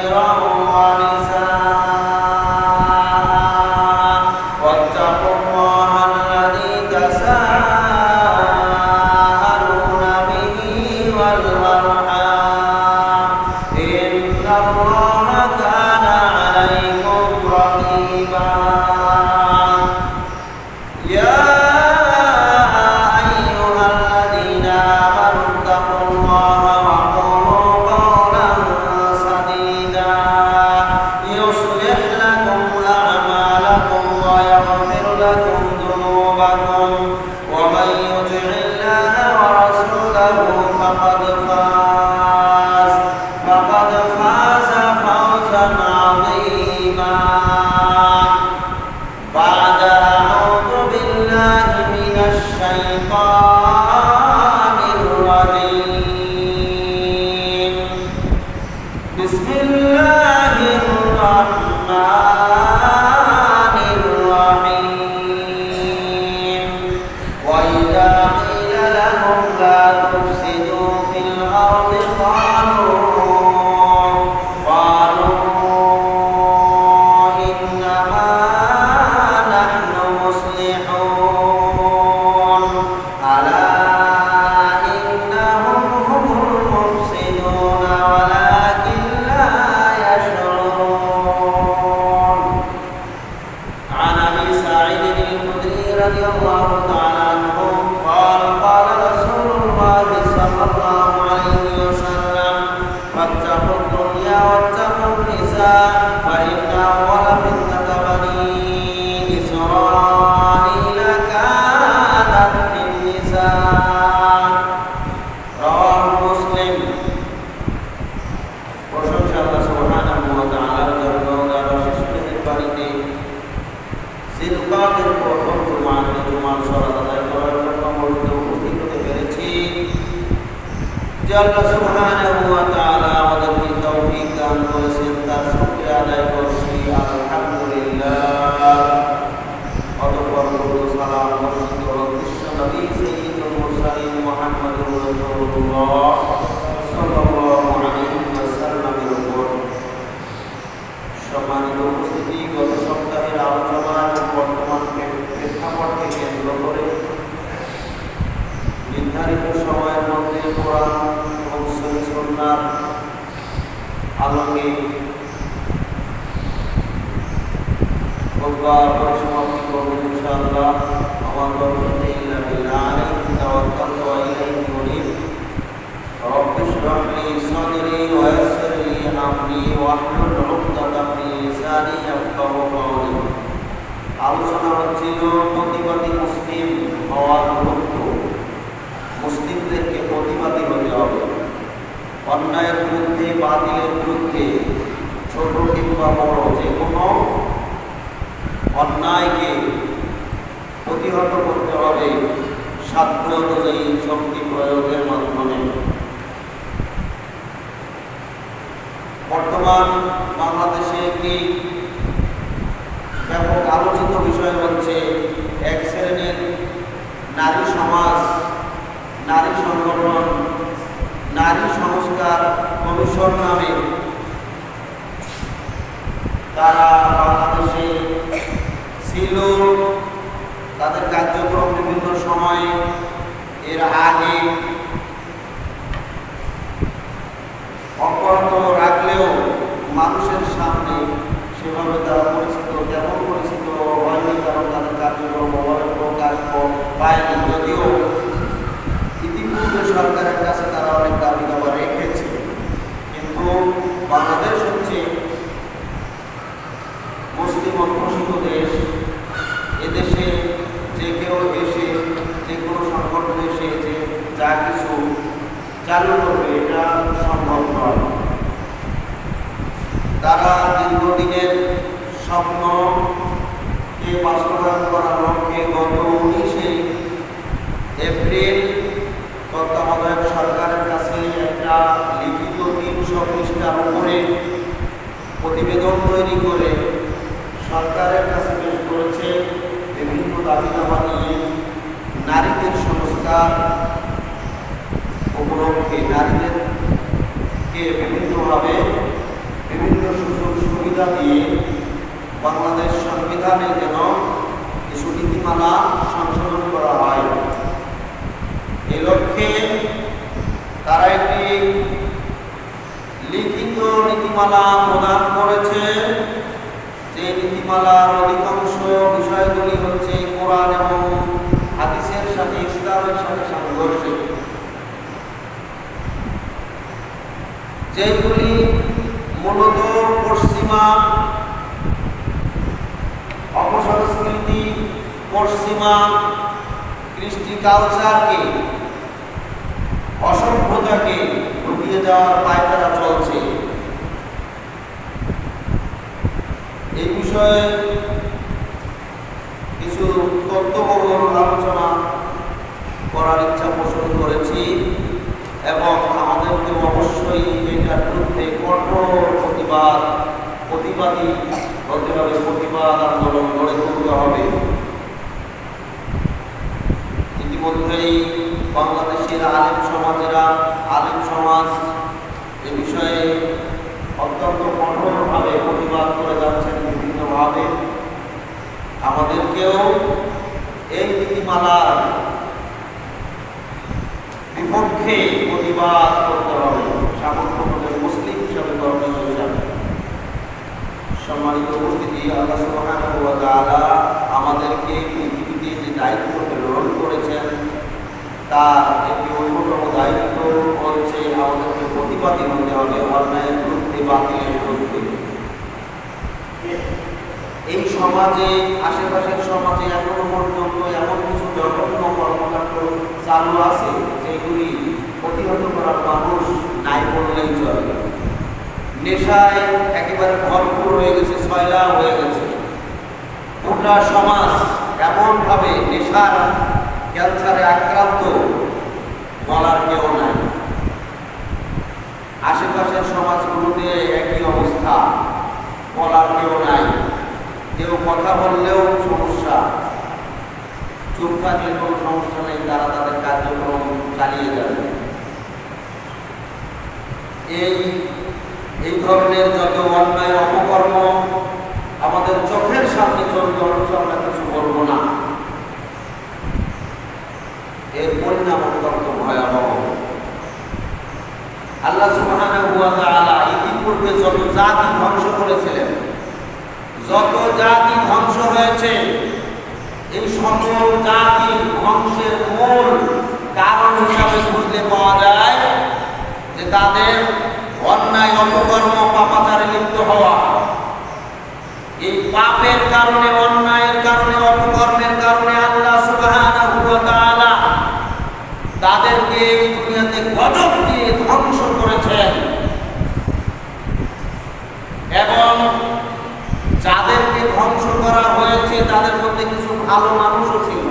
ذكرا ونساء واتقوا الله الذي تساءلون به والأرحام إن الله كان عليكم رقيبا يا أيها الذين آمنوا اتقوا الله وقولوا قولا سديدا يصلح لكم أعمالكم ويغفر لكم ذنوبكم ومن يطع الله ورسوله فقد فاز فوزا عظيما بعد أعوذ بالله من الشيطان الرجيم بسم الله الرحمن الرحيم وإذا قيل لهم لا تفسدوا في الأرض قالوا إنما نحن مصلحون ألا إنهم هم المفسدون ولكن لا يشعرون عن أبي سعيد الخدري رضي الله تعالى عنه قال قال رسول الله صلى الله عليه وسلم فاتقوا الدنيا واتقوا النساء فإن أول فتنة بني إسرائيل كانت في النساء رواه مسلم প্রশংসা আল্লাহ সুবহানাহু ওয়া তাআলার জন্য যার অশেষ মেহেরবানিতে জিলকাদের প্রথম জুমার সালাত আদায় করার জন্য মসজিদে উপস্থিত হতে পেরেছি। যে আল্লাহ সুবহানাহু ওয়া তাআলা আমাদেরকে তৌফিক দান করেছেন তার শুকরিয়া আদায় করছি আলহামদুলিল্লাহ। অতঃপর দরুদ সালাম বর্ষিত হোক বিশ্ব নবী সাইয়্যিদুল মুরসালিন মুহাম্মদুর রাসূলুল্লাহ সাল্লাল্লাহু আলাইহি ওয়াসাল্লামের উপর। সম্মানিত উপস্থিতি, গত সপ্তাহের আলোচনা এবং বর্তমান প্রেক্ষাপটকে কেন্দ্র করে নির্ধারিত সময়ের মধ্যে কোরআন এবং সহিহ সুন্নাহর আলোকে পরিসমাপ্তি করব ইনশাআল্লাহ। আমার বলতে ইল্লা বিল্লাহ আলাইহি তাওয়াক্কালতু ওয়া ইলাইহি উনীব। রব্বি ইশরাহ লি সাদরি ওয়া ইয়াসসির লি আমরি ওয়াহলুল উকদাতাম মিন লিসানি ইয়াফকাহু কওলি। আলোচনা হচ্ছিল প্রতিবাদী মুসলিম হওয়ার গুরুত্ব। মুসলিমদেরকে প্রতিবাদী হতে হবে। অন্যায়ের বিরুদ্ধে, বাতিলের বিরুদ্ধে, ছোট কিংবা বড় যে কোনো অন্যায়কে প্রতিহত করতে হবে সাধ্য অনুযায়ী শক্তি প্রয়োগের মাধ্যমে। বর্তমান বাংলাদেশে একটি ব্যাপক আলোচিত বিষয় হচ্ছে এক শ্রেণীর নারী সমাজ, নারী সংগঠন, নারী সংস্কার কমিশন নামে তারা বাংলাদেশে ছিল। তাদের কার্যক্রম বিভিন্ন সময়ে এর আগে অব্যাহত রাখলেও মানুষের সামনে সেভাবে তারা তেমন পরিচিত হয়নি, কারণ তাদের কার্যক্রম প্রকাশ পায়নি। যদিও ইতিপূর্বে সরকারের কাছে তারা অনেক দাবি দাবা রেখেছে, কিন্তু বাংলাদেশ হচ্ছে মুসলিম অধ্যুষিত দেশ। এদেশে যে কেউ এসে, যে কোনো সংগঠন এসে যে যা কিছু চালু করবে এটা সম্ভব নয়। তারা দীর্ঘদিনের স্বপ্নকে বাস্তবায়ন করার লক্ষ্যে গত 19 এপ্রিল তত্ত্বাবধায়ক সরকারের কাছে একটা লিখিত 300 পৃষ্ঠার উপরে প্রতিবেদন তৈরি করে সরকারের কাছে পেশ করেছে বিভিন্ন দাবি দাবা নিয়ে। নারীদের সংস্কার উপলক্ষে নারীদেরকে বিভিন্নভাবে বিভিন্ন সুযোগ সুবিধা দিয়ে বাংলাদেশ সংবিধানে যেন কিছু নীতিমালা সংশোধন করা হয়। এই লক্ষ্যে তারা একটি লিখিত নীতিমালা প্রদান করেছে। যে নীতিমালার অধিকাংশ বিষয়গুলি হচ্ছে কোরআন এবং হাদিসের সাথে, ইসলামের সাথে সাংঘর্ষিক, যেগুলি মূলত পশ্চিমা অপসংস্কৃতি, পশ্চিমা কৃষ্টি কালচারকে, অসভ্যতাকে ঢুকিয়ে দেওয়ার পায়তারা চলছে। এই বিষয়ে কিছু তত্ত্ববহুল আলোচনা করার ইচ্ছা পোষণ করেছি এবং আমাদেরকে অবশ্যই এটার বিরুদ্ধে কঠোর প্রতিবাদী হতে হবে, প্রতিবাদ আন্দোলন গড়ে তুলতে হবে। ইতিমধ্যেই বাংলাদেশের আলেম সমাজ এ বিষয়ে অত্যন্ত কঠোরভাবে প্রতিবাদ করে যাচ্ছেন বিভিন্নভাবে। আমাদেরকেও এই নীতিমালার বিপক্ষে প্রতিবাদ করতে হবে, সামগ্রিক মুসলিম হিসাবে, ধর্মীয় হিসাবে। সম্মানিত উপস্থিতি, আল্লাহ সুবহানাহু ওয়া তাআলা আমাদেরকে পৃথিবীতে যে দায়িত্ব প্রেরণ করেছেন তার একটি অন্যতম দায়িত্ব হচ্ছে আমাদেরকে প্রতিবাদী হতে হবে, অন্যায়ের বিরুদ্ধে, বাতিলের বিরুদ্ধে। এই সমাজে, আশেপাশের সমাজে এখনো পর্যন্ত এমন কিছু জঘন্য কর্মকাণ্ড চালু আছে যেগুলি প্রতিহত করার মানুষ নাই বললেই চলে। নেশায় একেবারে ভরপুর হয়ে গেছে, সয়লা হয়ে গেছে। গোটা সমাজ এমনভাবে নেশার ক্যান্সারে আক্রান্ত, বলার কেউ নাই। আশেপাশের সমাজগুলোতে একই অবস্থা, বলার কেউ নাই। কেউ কথা বললেও সমস্যা, চুপ থাকলে কোনো সমস্যা নেই, তারা তাদের কার্যক্রম চালিয়ে যাবে। এই ধরনের যত অন্যায় অপকর্ম আমাদের চোখের সামনে চলবে, অথচ আমরা কিছু বলবো না। এর পরিণাম অত্যন্ত ভয়াবহ। আল্লাহ সুবহানাহু ওয়া তাআলা ইতিপূর্বে যত জাতি ধ্বংস করেছিলেন, যত জাতি ধ্বংস হয়েছে, এই সকল জাতি ধ্বংসের মূল কারণ হিসাবে বুঝতে পাওয়া যায় যে তাদের অন্যায় অপকর্ম, পাপাচারে লিপ্ত হওয়া। এই পাপের কারণে, অন্যায়ের কারণে, অপকর্মের কারণে আল্লাহ সুবহানাহু ওয়া তাআলা তাদেরকে এই দুনিয়াতে গজব দিয়ে ধ্বংস করেছেন। এবং যাদেরকে ধ্বংস করা হয়েছে তাদের মধ্যে কিছু ভালো মানুষও ছিল।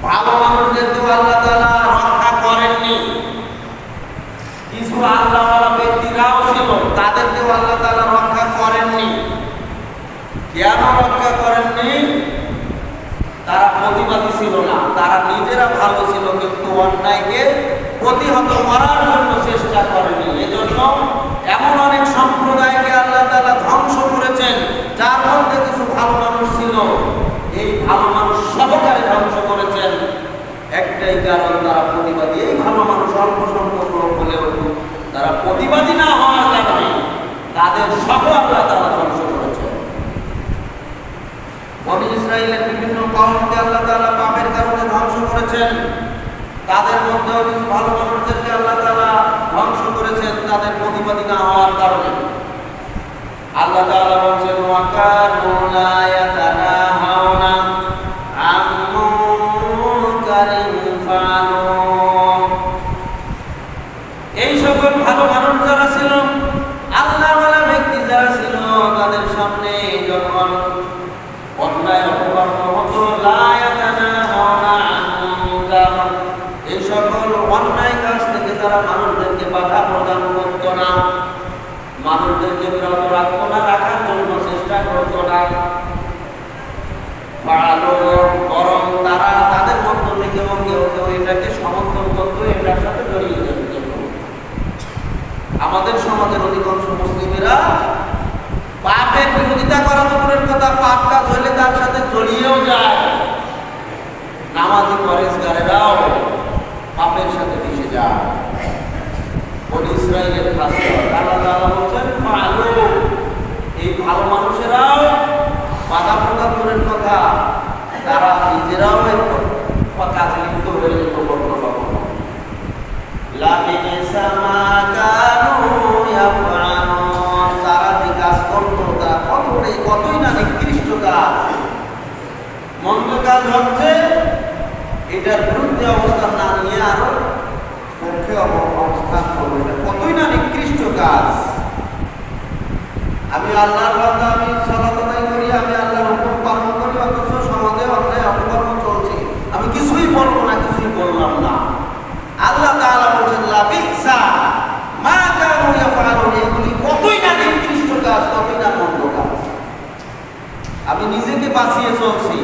ভালো মানুষদেরকেও আল্লাহ তাআলা রক্ষা করেননি। কিছু আল্লাহওয়ালা ব্যক্তিরাও ছিল, তাদেরকেও আল্লাহ তাআলা রক্ষা করেননি। কেন রক্ষা করেননি? তারা প্রতিবাদী ছিল না, তারা নিজেরা ভালো ছিল, কিন্তু অন্যায়কে প্রতিহত করার জন্য চেষ্টা করেনি। এজন্য এমন অনেক সম্প্রদায়কে আল্লাহ তাআলা ধ্বংস করেছেন, যার মধ্যে কিছু ভালো মানুষ ছিল। এই ভালো মানুষ সহকারে ধ্বংস করেছেন একটাই কারণ, তারা প্রতিবাদী। এই ভালো মানুষ অল্প সংখ্যক লোক হলেও তারা প্রতিবাদী না হওয়ার কারণে তাদের সকল আল্লাহ তাআলা ধ্বংস করেছেন। বনী ইসরাইলের বিভিন্ন কওমকে আল্লাহ তাআলা পাপের কারণে ধ্বংস করেছেন। তাদের মধ্যেও কিছু ভালো মানুষদেরকে আল্লাহ তাআলা ধ্বংস করেছেন তাদের প্রতিবাদী না হওয়ার কারণে। আল্লাহ তাআলা বলেন, ওয়া কানু লা ইয়াতানাহাউনা আন মুনকারিন ফাআলু। এই সকল ভালো মানুষ যারা ছিল, আল্লাহওয়ালা ব্যক্তি যারা ছিল, তাদের সামনে যখন অন্যায় অপকর্ম হতো, লা ইয়াতানাহাউনা আন মুনকার, এই সকল অন্যায় কাজ থেকে তারা মানুষদেরকে বাধা প্রদান করতো না, মানুষদেরকে বিরত রাখতো না, রাখার জন্য চেষ্টা করতো না। ভালো মানুষেরাও বাধা প্রদান করার কথা, তারা নিজেরাও একটু কাজে লিপ্ত হয়ে যেত কখনো কখনো। তারা যে কাজ করতো তারা কতই না নিকৃষ্ট কাজ, মন্দ কাজ হচ্ছে এটার বিরুদ্ধে অবস্থান না নিয়ে আরো পক্ষে অবস্থান করবে, এটা কতই না নিকৃষ্ট কাজ। আমি আল্লাহর বান্দা, আমি সালাত আদায় করি, আমি আল্লাহর হুকুম পালন করি, অথচ সমাজে অন্যায় অপকর্ম চলছে, আমি কিছুই বলবো না, কিছুই বললাম না। আল্লাহ তাআলা বলেছেন লা বিসা মা কানু ইয়াফআলুন, এগুলি কতই না নিকৃষ্ট কাজ, কতই না মন্দ কাজ। আমি নিজেকে বাঁচিয়ে চলছি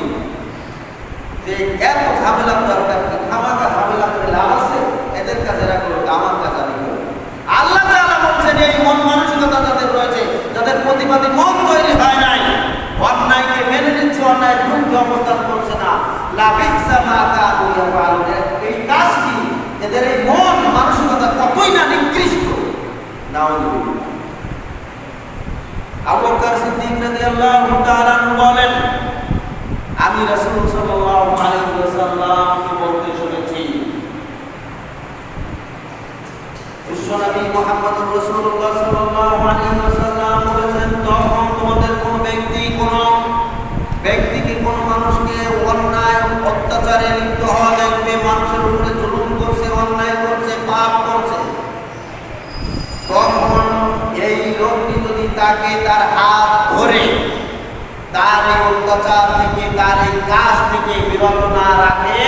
যে এত ঝামেলার দরকার কি, খামাখা ঝামেলা করে লাভ আছে, এদের কাজেরা করুক, আমার কাজ আমি করব। আল্লাহ তাআলা বলছেন এই মন মানসিকতা যাদের রয়েছে, যাদের প্রতিবাদী মন তৈরি হয় নাই, অন্যায়কে মেনে নিচ্ছে, অন্যায়ের বিরুদ্ধে অবস্থান করছে না, লা বিসা মা কানু ইয়াফআলুন, এই কাজ কি, এদের এই মন মানসিকতা কতই না নিকৃষ্ট। নাউযুবিল্লাহ। আবু বকর সিদ্দিক রাদিয়াল্লাহু তাআলা বলেন, আমি রাসূল সাল্লাল্লাহু আলাইহি ওয়াসাল্লামকে বলতে শুনেছি, বিশ্বনবী মুহাম্মদুর রাসূলুল্লাহ সাল্লাল্লাহু আলাইহি ওয়াসাল্লাম বলেছেন, যখন তোমাদের কোন ব্যক্তিকে কোন মানুষকে অন্যায় অত্যাচারে লিপ্ত হওয়া দেখবে, মানুষের উপরে জুলুম করছে, অন্যায় করছে, পাপ করছে, তখন এই লোকটি যদি তাকে তার হাত ধরে তার এই অত্যাচার থেকে, তার এই কাজ থেকে বিরত না রাখে,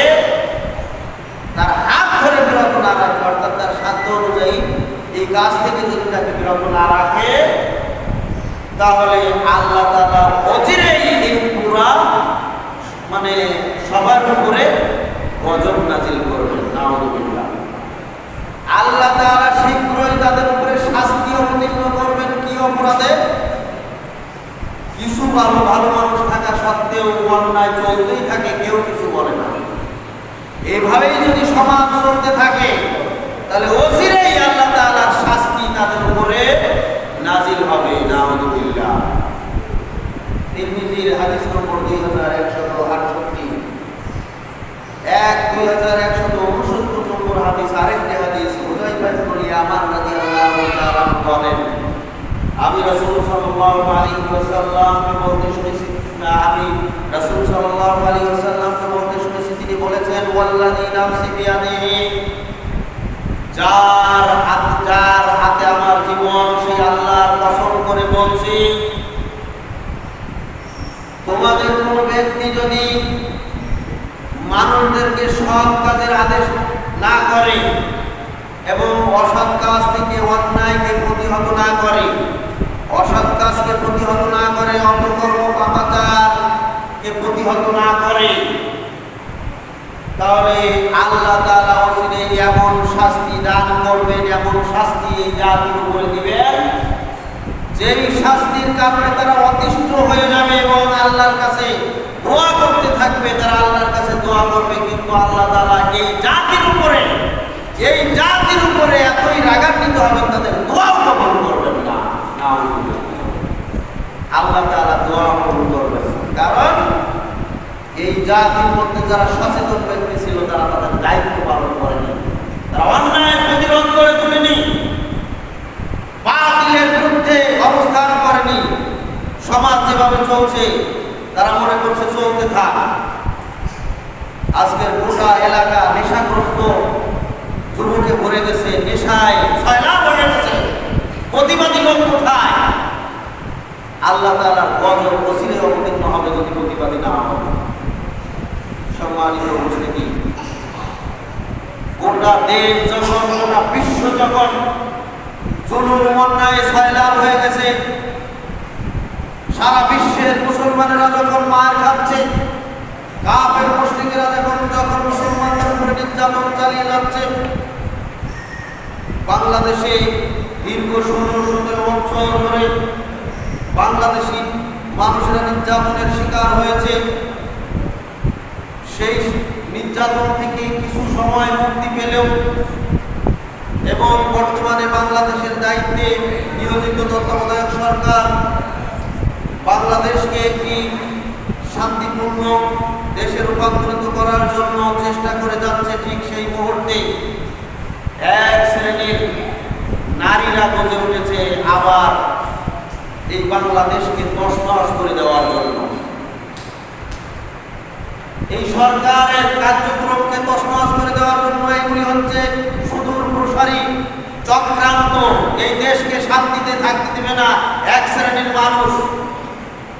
তার হাত ধরে বিরত না রাখে, অর্থাৎ তার সাধ্য অনুযায়ী এই কাজ থেকে যদি তাকে বিরত না রাখে, তাহলে আল্লাহ তাআলা অচিরেই এই পুরা সবার উপরে গজব নাজিল করবেন। নাউযুবিল্লাহ। আল্লাহ তাআলা শীঘ্রই তাদের উপরে শাস্তি অবতীর্ণ করবেন। কি অপরাধে? কিছু ভালো মানুষ থাকা সত্ত্বেও অন্যায় চলতেই থাকে, কেউ কিছু বলে না। এভাবেই যদি সমাজ চলতে থাকে, তাহলে অচিরেই আল্লাহ তাআলার শাস্তি তাদের উপরে নাজিল হবে। নাউযুবিল্লাহ। তিরমিজির হাদিস নম্বর 2168, 2169 নম্বর হাদিস। আরেকটি হাদিস, হুযায়ফা ইবনে ইয়ামান রাদিয়াল্লাহু তাআলা বলেন, আমি রাসূল সাল্লাল্লাহু আলাইহি ওয়াসাল্লামকে বলতে শুনেছি, তিনি বলেছেন, ওয়াল্লাযী নাফসি বিয়াদিহি, যার হাতে আমার জীবন, সেই আল্লাহর কসম করে বলছি, তোমাদের কোন ব্যক্তি যদি মানুষদেরকে সৎ কাজের আদেশ না করে এবং অসৎ কাজ থেকে অন্যায়কে প্রতিহত না করে, অসৎ কাজকে প্রতিহত না করে, অপকর্ম পাপাচারকে প্রতিহত না করে, তাহলে আল্লাহ তাআলা অচিরেই এমন শাস্তি দান করবেন, এমন শাস্তি এই জাতির উপরে দিবেন, যেই শাস্তির কারণে তারা অতিষ্ঠ হয়ে যাবে এবং আল্লাহর কাছে দোয়া করতে থাকবে। তারা আল্লাহর কাছে দোয়া করবে, কিন্তু আল্লাহ তাআলা এই জাতির উপরে এতই রাগান্বিত হবেন, তাদের দোয়াও কবুল করবেন না। আল্লাহ তাআলা দোয়া কবুল করবেন, কারণ এই জাতির মধ্যে যারা সচেতন ব্যক্তি ছিল, তারা তাদের দায়িত্ব পালন করেনি, তারা অন্যায়ের প্রতিরোধ করে তুলেনি, বাতিলের বিরুদ্ধে অবস্থান করেনি। সমাজ যেভাবে চলছে তারা মনে করছে চলতে থাক। আজকের গোটা এলাকা নেশাগ্রস্ত যুবকে ভরে গেছে, নেশায় সয়লাব হয়ে গেছে। প্রতিবাদী লোক কোথায়? আল্লাহ তাআলার গজব অচিরে অবতীর্ণ হবে যদি প্রতিবাদী না হয়। সম্মানিত উপস্থিতি, গোটা দেশ যখন, গোটা বিশ্ব যখন জুলুম অন্যায় সয়লাব হয়ে গেছে, সারা বিশ্বের মুসলমানেরা যখন মার খাচ্ছে, কাফের মুশরিকেরা যখন মুসলমানদের উপরে নির্যাতন চালিয়ে যাচ্ছে, বাংলাদেশে দীর্ঘ 16-17 বছর ধরে বাংলাদেশি মানুষেরা নির্যাতনের শিকার হয়েছে। সেই নির্যাতন থেকে কিছু সময় মুক্তি পেলেও এবং বর্তমানে বাংলাদেশের দায়িত্বে নিয়োজিত তত্ত্বাবধায়ক সরকার একটি শান্তিপূর্ণ দেশে রূপান্তরিত করার জন্য চেষ্টা করে যাচ্ছে, ঠিক সেই মুহূর্তে এক শ্রেণীর নারীরা গজে উঠেছে আবার এই বাংলাদেশকে তছনছ করে দেওয়ার জন্য। এই সরকারের কার্যক্রমকে তছনছ করে দেওয়ার জন্য এগুলি হচ্ছে সুদূর প্রসারী চক্রান্ত। এই দেশকে শান্তিতে থাকতে দেবে না এক শ্রেণীর মানুষ,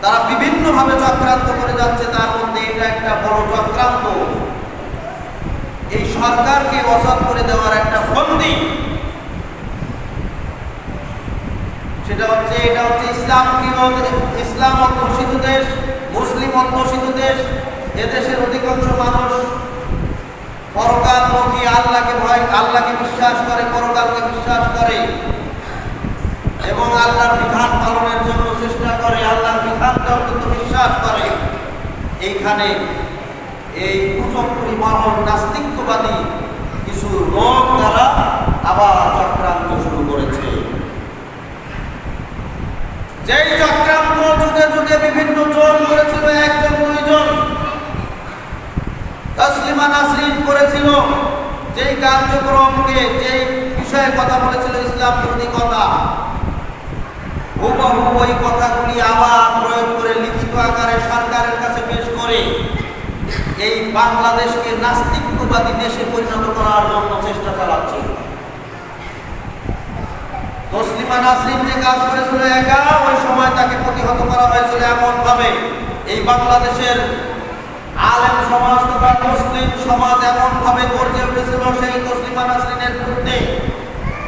তারা বিভিন্নভাবে চক্রান্ত করে যাচ্ছে। তার মধ্যে এটা একটা বড় চক্রান্ত, এই সরকারকে অসৎ করে দেওয়ার একটা ফন্দি। সেটা হচ্ছে এটা হচ্ছে ইসলাম অধ্যুষিত দেশ, মুসলিম অধ্যুষিত দেশ। এদেশের অধিকাংশ মানুষ পরকালমুখী, আল্লাহকে ভয়, আল্লাহকে বিশ্বাস করে, পরকালকে বিশ্বাস করে এবং আল্লাহর বিধান পালনের জন্য চেষ্টা করে, আল্লাহর বিধানকে অত্যন্ত বিশ্বাস করে। এইখানে এই কুচক্রী মহল নাস্তিকবাদী কিছু লোক দ্বারা আবার চক্রান্ত শুরু করেছে। যেই চক্রান্ত যুগে যুগে বিভিন্ন জন করেছিল, একজন দুইজন, তসলিমা নাসরিন করেছিল, যেই কার্যক্রমকে, যেই বিষয়ে কথা বলেছিল ইসলাম বিরোধী কথা, হুবহু ওই কথাগুলি আবার প্রয়োগ করে লিখিত আকারে সরকারের কাছে পেশ করে এই বাংলাদেশকে নাস্তিকবাদী দেশে পরিণত করার জন্য চেষ্টা চালাচ্ছে। তসলিমা নাসরিন যে কাজ করেছিল একা, ওই সময় তাকে প্রতিহত করা হয়েছিল এমন ভাবে, এই বাংলাদেশের আলেম সমাজ তথা মুসলিম সমাজ এমন ভাবে গর্জে উঠেছিল সেই তসলিমা নাসরিনের বিরুদ্ধে।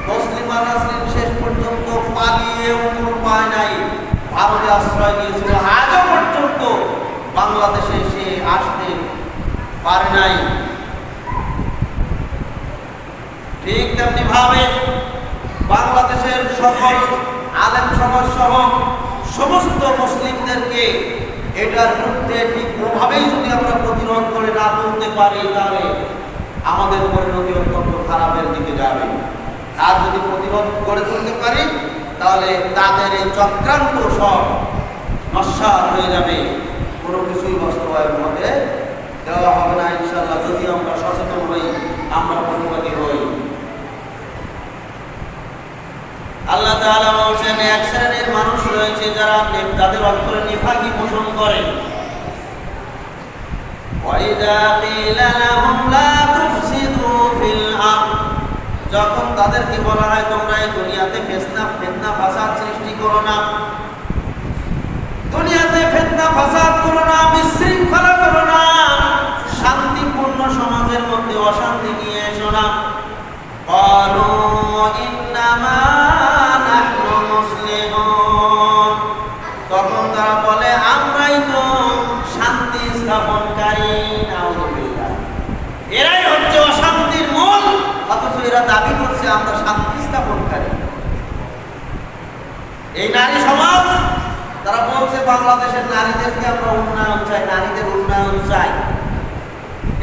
তসলিমা নাসরিন শেষ পর্যন্ত পালিয়ে পায় নাই, ভারতে আশ্রয় নিয়েছিল। আজও পর্যন্ত বাংলাদেশে সে আসতে পারে নাই। ঠিক তেমনি ভাবে বাংলাদেশের সকল আলেম সমাজ সহ সমস্ত মুসলিমদেরকে এটার বিরুদ্ধে ঠিক ওভাবেই যদি আমরা প্রতিরোধ করে না তুলতে পারি, তাহলে আমাদের পরিণতি অত্যন্ত খারাপের দিকে যাবে। আর যদি প্রতিরোধ করে তুলতে পারি, তাহলে তাদের এই চক্রান্ত সব নস্যাৎ হয়ে যাবে, কোনো কিছুই বাস্তবায়ন হতে দেওয়া হবে না ইনশাআল্লাহ। যদি আমরা সচেতন হই, আমরা প্রতিবাদী হই। আল্লাহ তাআলা বলেন, এক শ্রেণীর মানুষ রয়েছে যারা তাদের অন্তরে নিফাকি পোষণ করে। ওয়াইদা কিলা লাহুম লা তুফসিদু ফিল আরদ, যখন তাদেরকে বলা হয় তোমরা এই দুনিয়াতে ফিতনা ফাসাদ সৃষ্টি করো না, দুনিয়াতে ফিতনা ফাসাদ করো না, বিশৃঙ্খলা করো না, শান্তিপূর্ণ সমাজের মধ্যে অশান্তি নিয়ে এসো না। ক্বালু ইন্নামা নাহনু মুসলিমুন, তখন তারা বলে আমরাই তো শান্তি স্থাপনকারী। নাউযুবিল্লাহ, এরাই হচ্ছে অশান্তির মূল, অথচ এরা দাবি করছে আমরা শান্তি স্থাপনকারী। এই নারী সমাজ, তারা বলছে বাংলাদেশের নারীদেরকে আমরা উন্নয়ন চাই, নারীদের উন্নয়ন চাই।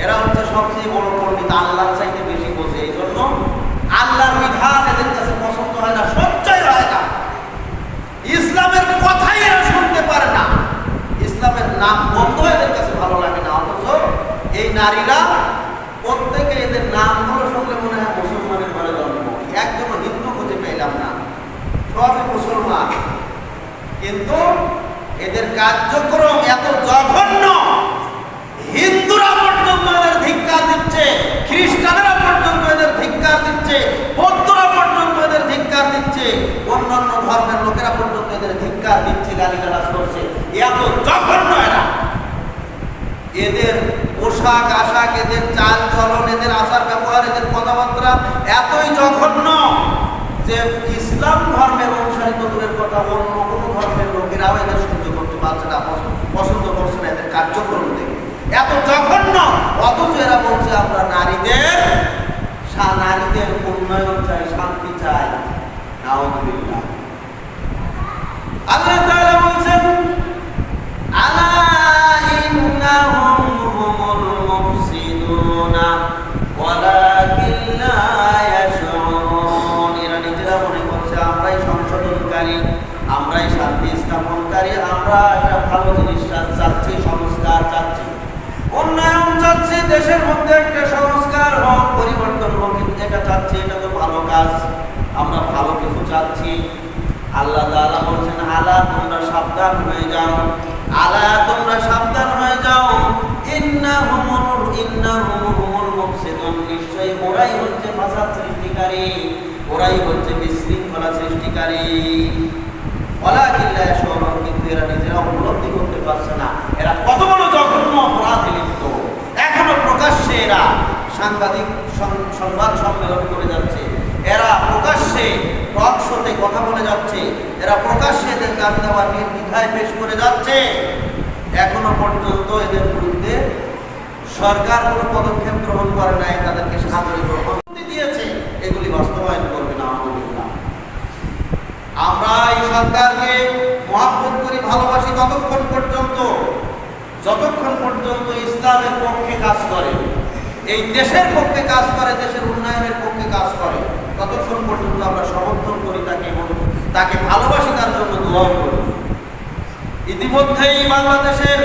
এরা হচ্ছে সবচেয়ে বড় পণ্ডিত, আল্লাহর চাইতে বেশি বোঝে। এই জন্য আল্লাহর বিধান এদের কাছে পছন্দ হয় না, সহ্যই হয় না। ইসলামের কথাই এরা শুনতে পারে না, ইসলামের নাম বন্ধ এদের কাছে ভালো লাগে না। অথচ এই নারীরা প্রত্যেকে এদের নামগুলো শুনলে মনে হয় মুসলমানের ঘরে জন্ম। একজনও হিন্দু খুঁজে পেলাম না, সবই মুসলমান। কিন্তু এদের কার্যক্রম এত জঘন্য, হিন্দুরা পর্যন্ত এদের ধিক্কার দিচ্ছে, খ্রিস্টানেরা পর্যন্ত এদের ধিক্কার দিচ্ছে, বৌদ্ধরা পর্যন্ত এদের ধিক্কার দিচ্ছে, অন্যান্য ধর্মের লোকেরা পর্যন্ত এদের ধিক্কার দিচ্ছে, গালিগালাজ করছে। এত জঘন্য এরা। এদের পোশাক আশাক, এদের চাল চলন, এদের আচার ব্যবহার, এদের কথাবার্তা এতই জঘন্য যে ইসলাম ধর্মের অনুসারী তো দূরের কথা, অন্য কোনো ধর্মের লোকেরাও এদের সহ্য করতে পারছে না, পছন্দ করছে না এদের কার্যক্রম থেকে। এত জঘন্য, অথচ এরা বলছে আমরা নারীদের উন্নয়ন চাই, শান্তি চাই। নাউযুবিল্লাহ। আল্লাহ তাআলা বলেন, আলা ইন্নাহুম হুমুল মুফসিদুনা ওয়ালাকিন লা ইয়াশউরুন, এরা নিজেরা মনে করছে আমরাই সংশোধনকারী, আমরাই শান্তি স্থাপনকারী, আমরা একটা ভালো বিশ্বাস চাচ্ছি, সংস্কার চাচ্ছি, উন্নয়ন চাচ্ছি, দেশের মধ্যে একটা সংস্কার হোক, পরিবর্তন হোক, এটা চাচ্ছি, এটা তো ভালো কাজ, আমরা ভালো কিছু চাচ্ছি। আল্লাহ তাআলা বলছেন, আলা তোমরা সাবধান হয়ে যাও, আলা তোমরা সাবধান হয়ে যাও, ইন্নাহুমুল মুফসিদুন, নিশ্চয়ই ওরাই হচ্ছে ফাসাদ সৃষ্টিকারী, ওরাই হচ্ছে বিশৃঙ্খলা সৃষ্টিকারী। ওয়ালাকিন লা ইয়াশউরুন, কিন্তু এরা নিজেরা উপলব্ধি করতে পারছে না এরা কত বড় জঘন্য অপরাধে লিপ্ত। এখনো প্রকাশ্যে এরা সাংবাদিক সংবাদ সম্মেলন করে যাচ্ছে, এরা প্রকাশ্যে টক শোতে কথা বলে যাচ্ছে, এরা প্রকাশ্যে এদের দাবি দাওয়া নির্দ্বিধায় পেশ করে যাচ্ছে। এখনো পর্যন্ত এদের বিরুদ্ধে সরকার কোনো পদক্ষেপ গ্রহণ করে নাই, তাদেরকে সাদরে গ্রহণ দিয়েছে, এগুলি বাস্তবায়ন করবে না। আমরা এই সরকারকে মহব্বত করি, ভালোবাসি যতক্ষণ পর্যন্ত ইসলামের পক্ষে কাজ করে, এই দেশের পক্ষে কাজ করে, দেশের উন্নয়নের পক্ষে কাজ করে, ততক্ষণ পর্যন্ত আমরা সমর্থন করি তাকে এবং তাকে ভালোবাসি, তার জন্য দোয়া করি। ইতিমধ্যেই বাংলাদেশের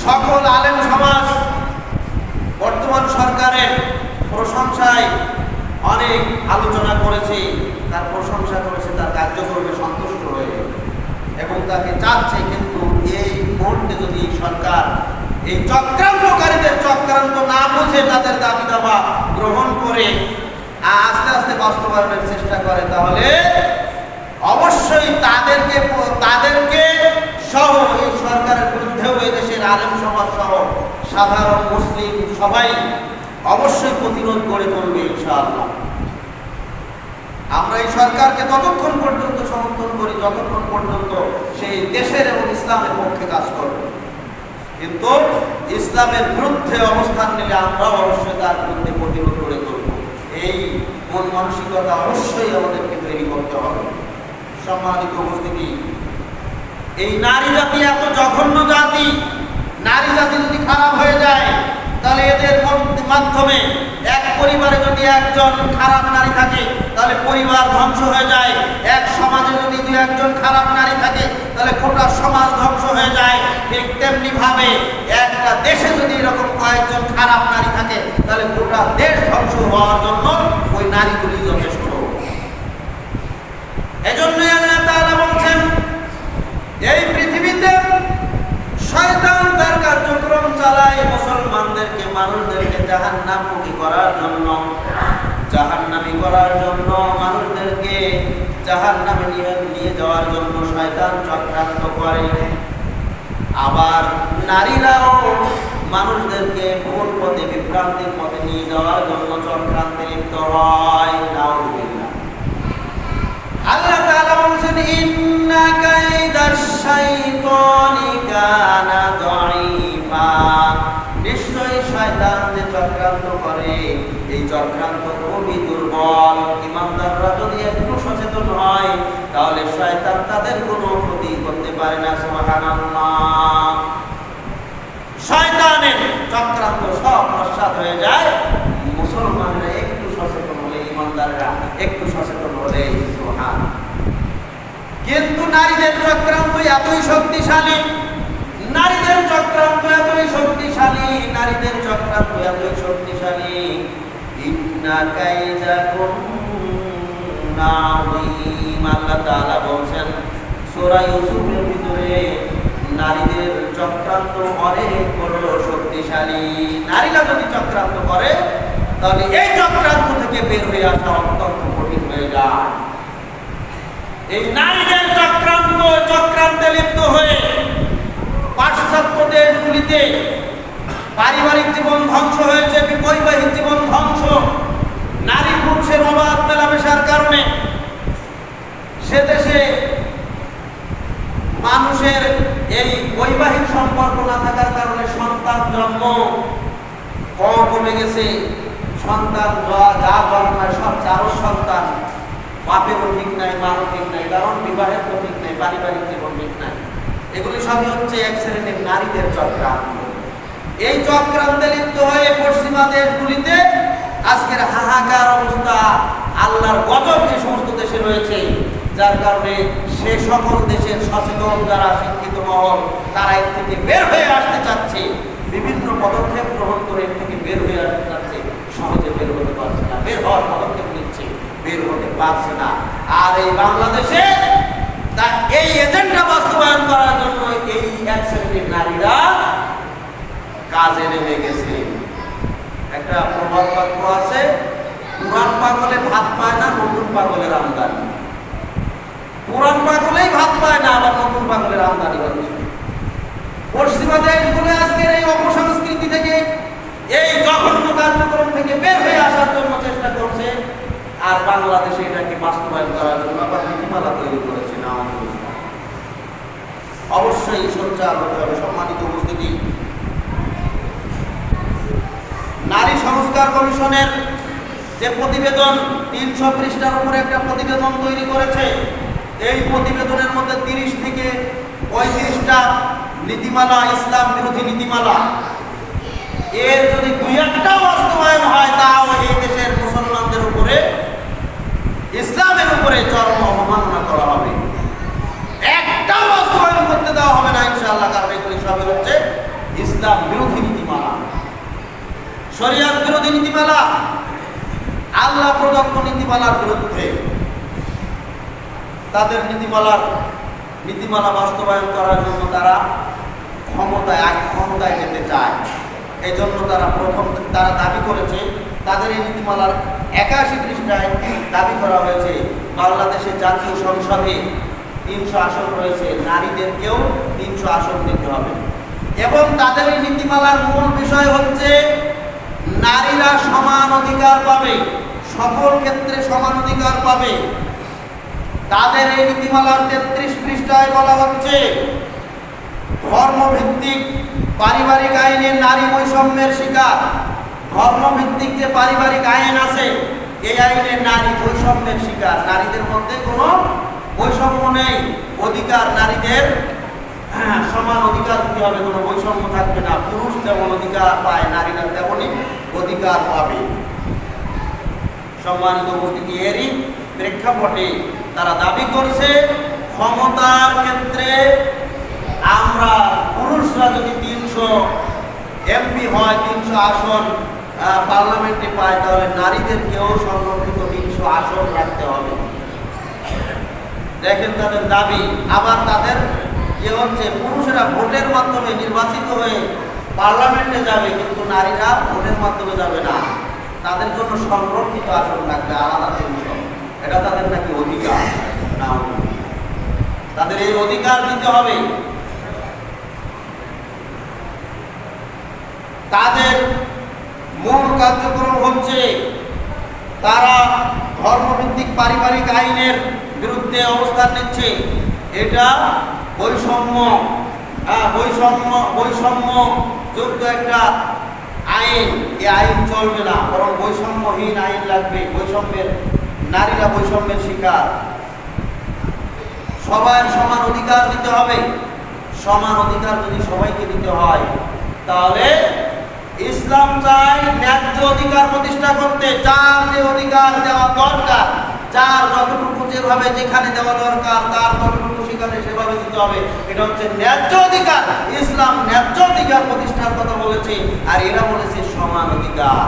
সকল আলেম সমাজ বর্তমান সরকারের প্রশংসায় অনেক আলোচনা করেছে, তার প্রশংসা করেছে, তার কার্যক্রমে সন্তুষ্ট হয়ে এবং তাকে চাচ্ছে। কিন্তু এই মুহূর্তে যদি সরকার এই চক্রান্তকারীদের চক্রান্ত না বুঝে তাদের দাবি দাবা গ্রহণ করে আস্তে আস্তে বাস্তবায়নের চেষ্টা করে, তাহলে অবশ্যই তাদেরকে সহ এই সরকারের বিরুদ্ধেও এই দেশের আলেম সমাজ সহ সাধারণ মুসলিম সবাই অবশ্যই প্রতিরোধ গড়ে তুলবে ইনশাআল্লাহ। আমরা এই সরকারকে ততক্ষণ পর্যন্ত সমর্থন করি যতক্ষণ পর্যন্ত সেই দেশের এবং ইসলামের পক্ষে কাজ করবে, কিন্তু ইসলামের বিরুদ্ধে অবস্থান নিলে আমরাও অবশ্যই তার বিরুদ্ধে প্রতিরোধ গড়ে তুলব। এই মন মানসিকতা অবশ্যই আমাদেরকে তৈরি করতে হবে। সম্মানিত উপস্থিতি, এই নারী জাতি এত জঘন্য জাতি, নারী জাতি যদি খারাপ হয়ে যায় তাহলে এদের মাধ্যমে এক পরিবারে যদি একজন খারাপ নারী থাকে তাহলে পরিবার ধ্বংস হয়ে যায়, এক সমাজে যদি দুই একজন খারাপ নারী থাকে তাহলে গোটা সমাজ ধ্বংস হয়ে যায়। ঠিক তেমনি ভাবে একটা দেশে যদি এরকম কয়েকজন খারাপ নারী থাকে তাহলে গোটা দেশ ধ্বংস হওয়ার জন্য ওই নারীগুলি যথেষ্ট। এজন্যই আল্লাহ তাআলা বলছেন, এই পৃথিবীতে শয়তান তার কার্যক্রম চালায় মুসলমানদেরকে, মানুষদেরকে জাহান্নামমুখী করার জন্য, জাহান্নামী করার জন্য, মানুষদেরকে জাহান্নামে নিয়ে যাওয়ার জন্য শয়তান চক্রান্ত করে। আবার নারীরাও মানুষদেরকে ভুল পথে, বিভ্রান্তির পথে নিয়ে যাওয়ার জন্য চক্রান্তে লিপ্ত হয়। নাউযুবিল্লাহ। আল্লাহ তাআলা বলেন, ইন্না কাইদাশ শাইতানি কানা দাঈফা, নিশ্চয়ই শয়তান যে চক্রান্ত করে এই চক্রান্ত খুবই দুর্বল। ইমানদাররা যদি একটু সচেতন হয় তাহলে শয়তান তাদের কোনো ক্ষতি করতে পারে না। সুবহানাল্লাহ। শয়তানের চক্রান্ত সব নস্যাৎ হয়ে যায় মুসলমানরা একটু সচেতন হলে, ইমানদাররা একটু সচেতন হলে। সুবহানাল্লাহ। কিন্তু নারীদের চক্রান্ত এতই শক্তিশালী, নারীদের চক্রান্ত এতই শক্তিশালী, নারীদের চক্রান্ত এতই শক্তিশালী। ইন্না কাইদাকুন্না আযীম, আল্লাহ তাআলা বলেন সূরা ইউসুফের ভিতরে, নারীদের চক্রান্ত অনেক বড় শক্তিশালী। নারীরা যদি চক্রান্ত করে তাহলে এই চক্রান্ত থেকে বের হয়ে আসা অত্যন্ত কঠিন হয়ে যায়। এই নারীদের চক্রান্তে লিপ্ত হয়ে পাশ্চাত্য দেশগুলিতে পারিবারিক জীবন ধ্বংস হয়েছে, বৈবাহিক জীবন ধ্বংস, নারী পুরুষের অবাধ মেলামেশার কারণে সে দেশে মানুষের এই বৈবাহিক সম্পর্ক না থাকার কারণে সন্তান জন্ম কমে গেছে। সন্তান যা জন্মায় সব চারো সন্তান, বাপেরও ঠিক নাই, মারও ঠিক নাই, কারণ বিবাহের তো ঠিক নাই, পারিবারিক জীবন ঠিক নাই। এগুলি সবই হচ্ছে এক শ্রেণীর নারীদের চক্রান্ত। এই চক্রান্তে লিপ্ত হয়ে পশ্চিমা দেশগুলিতে আজকের হাহাকার অবস্থা, আল্লাহর গজব যে সমস্ত দেশে রয়েছে, যার কারণে সে সকল দেশের সচেতন যারা শিক্ষিত মহল তারা এর থেকে বের হয়ে আসতে চাচ্ছে, বিভিন্ন পদক্ষেপ গ্রহণ করে এর থেকে বের হয়ে আসতে চাচ্ছে, সহজে বের হতে পারছে না, বের হওয়ার পদক্ষেপ নিচ্ছে, বের হতে পারছে না। আর এই বাংলাদেশে এই এজেন্ডা বাস্তবায়ন করার জন্য এই এক শ্রেণীর নারীরা কাজে নেমে গেছে। একটা প্রবাদ বাক্য আছে, পুরান পাগলে ভাত পায় না, নতুন পাগলের আমদানি। পুরান পাগলেই ভাত পায় না, আবার নতুন পাগলের আমদানি হচ্ছে। পশ্চিমা দেশগুলো আজকের এই অপসংস্কৃতি থেকে, এই জঘন্য কার্যক্রম থেকে বের হয়ে আসার জন্য চেষ্টা করছে, আর বাংলাদেশে এটাকে বাস্তবায়ন করার জন্য আবার নীতিমালা তৈরি করেছে। না, অবশ্যই সোচ্চার হতে হবে। সম্মানিত উপস্থিতি, নারী সংস্কার কমিশনের যে প্রতিবেদন 300 পৃষ্ঠার উপরে একটা প্রতিবেদন তৈরি করেছে, এই প্রতিবেদনের মধ্যে 30 থেকে 35টা নীতিমালা, ইসলাম বিরোধী নীতিমালা। এর যদি 2-1টা বাস্তবায়ন হয়, তাও এই দেশের মুসলমানদের উপরে, ইসলামের উপরে চরম অবমাননা করা হবে। একটাও বাস্তবায়ন করতে দেওয়া হবে না ইনশাআল্লাহ, কারণ এগুলি সবই হচ্ছে ইসলাম বিরোধী নীতিমালা, শরিয়াত বিরোধী নীতিমালা, আল্লাহ প্রদত্ত নীতিমালার বিরুদ্ধে। তাদের নীতিমালা বাস্তবায়ন করার জন্য তারা ক্ষমতায় যেতে চায়। এই জন্য তারা দাবি করেছে, তাদের এই নীতিমালার 81 পৃষ্ঠায় দাবি করা হয়েছে, বাংলাদেশের জাতীয় সংসদে 300 আসন রয়েছে, নারীদেরকেও 300 আসন দিতে হবে। এবং তাদের এই নীতিমালার মূল বিষয় হচ্ছে নারীরা সমান অধিকার পাবে, সকল ক্ষেত্রে সমান অধিকার পাবে। তাদের এই নীতিমালার 33 পৃষ্ঠায় বলা হচ্ছে, ধর্মভিত্তিক পারিবারিক আইনে নারী বৈষম্যের শিকার। ধর্মভিত্তিক যে পারিবারিক আইন আছে, এই আইনে নারী বৈষম্যের শিকার। নারীদের মধ্যে কোনো বৈষম্য নেই, অধিকার নারীদের সমান অধিকার দিতে হবে, কোনো বৈষম্য থাকবে না। পুরুষ যেমন অধিকার পায়, নারীরা তেমনই অধিকার পাবে। সম্মানিত উপস্থিতি, এরই প্রেক্ষাপটে তারা দাবি করছে, ক্ষমতার ক্ষেত্রে আমরা পুরুষরা যদি 300 এমপি হয়, 300 আসন পার্লামেন্টে পায়, তাহলে নারীদেরকেও সংরক্ষিত 300 আসন রাখতে হবে। দেখেন তাদের দাবি। আবার তাদের হচ্ছে, পুরুষেরা ভোটের মাধ্যমে নির্বাচিত হয়ে পার্লামেন্টে যাবে, কিন্তু নারীরা ভোটের মাধ্যমে যাবে না, তাদের জন্য সংরক্ষিত আসন থাকবে, আলাদা 300। এটা তাদের নাকি অধিকার না, তাদের এই অধিকার দিতে হবে। তাদের মূল কার্যক্রম হচ্ছে, তারা ধর্মভিত্তিক পারিবারিক আইনের বিরুদ্ধে অবস্থান নিচ্ছে। এটা বৈষম্যযুক্ত একটা আইন। এই আইন চলবে না, বরং বৈষম্যহীন আইন লাগবে। নারীরা বৈষম্যের শিকার। সবার সমান অধিকার দিতে হবে। সমান অধিকার যদি সবাইকে দিতে হয়, তাহলে ইসলাম চায় ন্যায্য অধিকার প্রতিষ্ঠা করতে। যার যে অধিকার দেওয়া দরকার, যার যতটুকু যেভাবে যেখানে দেওয়া দরকার, তার ততটুকু সেখানে সেভাবে দিতে হবে। এটা হচ্ছে ন্যায্য অধিকার। ইসলাম ন্যায্য অধিকার প্রতিষ্ঠার কথা বলেছে, আর এরা বলেছে সমান অধিকার।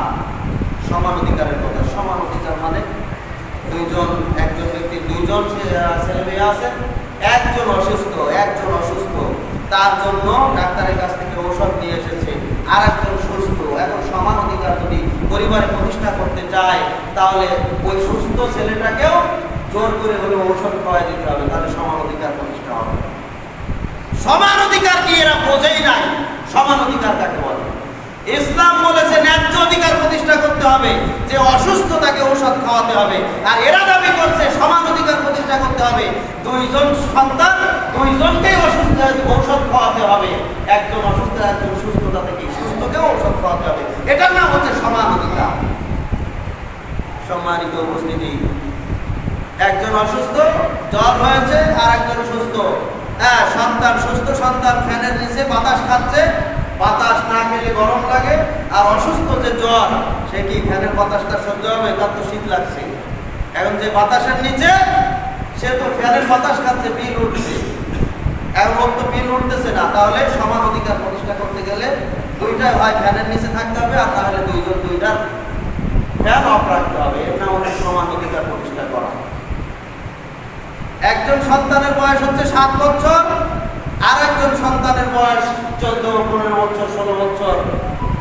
সমান অধিকারের কথা। সমান অধিকার মানে একজন ব্যক্তির 2জন ছেলে মেয়ে আছে, একজন অসুস্থ, তার জন্য ডাক্তারের কাছ থেকে ঔষধ নিয়ে এসেছে, আর একজন সুস্থ। এখন সমান অধিকার যদি পরিবারে প্রতিষ্ঠা করতে চায়, তাহলে ওই সুস্থ ছেলেটাকেও জোর করে হলে ঔষধ খাওয়াই দিতে হবে, তাহলে সমান অধিকার প্রতিষ্ঠা হবে। সমান অধিকার কি এরা বোঝেই নাই। সমান অধিকার কাকে বলে? ইসলাম বলেছে ন্যায্য অধিকার প্রতিষ্ঠা করতে হবে, যে অসুস্থ তাকে ঔষধ খাওয়াতে হবে। আর এরা দাবি করছে সমান অধিকার প্রতিষ্ঠা করতে হবে, 2জন সন্তান, 2জনকেই ঔষধ খাওয়াতে হবে। একজন অসুস্থ, একজন সুস্থতা থেকে সুস্থকেও ঔষধ খাওয়াতে হবে। এটার নাম হচ্ছে সমান অধিকার। সম্মানিত উপস্থিতি, একজন অসুস্থ, জ্বর হয়েছে, আর একজন সুস্থ। সুস্থ সন্তান ফ্যানের নিচে বাতাস খাচ্ছে, বাতাস না খেলে গরম লাগে। আর অসুস্থ যে জ্বর, সে কি ফ্যানের বাতাসটা সহ্য হবে? তার তো শীত লাগছে। এখন যে বাতাসের নিচে, সে তো ফ্যানের বাতাস খাচ্ছে, বিল উঠছে। এখন ওর তো বিল উঠতেছে না, তাহলে সমান অধিকার প্রতিষ্ঠা করতে গেলে দুইটাই হয় ফ্যানের নিচে থাকতে হবে, আর তাহলে দুইজন দুইটার ফ্যান অফ রাখতে হবে। এর নাম হচ্ছে সমান অধিকার প্রতিষ্ঠা করা। একজন সন্তানের বয়স হচ্ছে 7 বছর, আর একজন সন্তানের বয়স 14, 15 বছর, 16 বছর।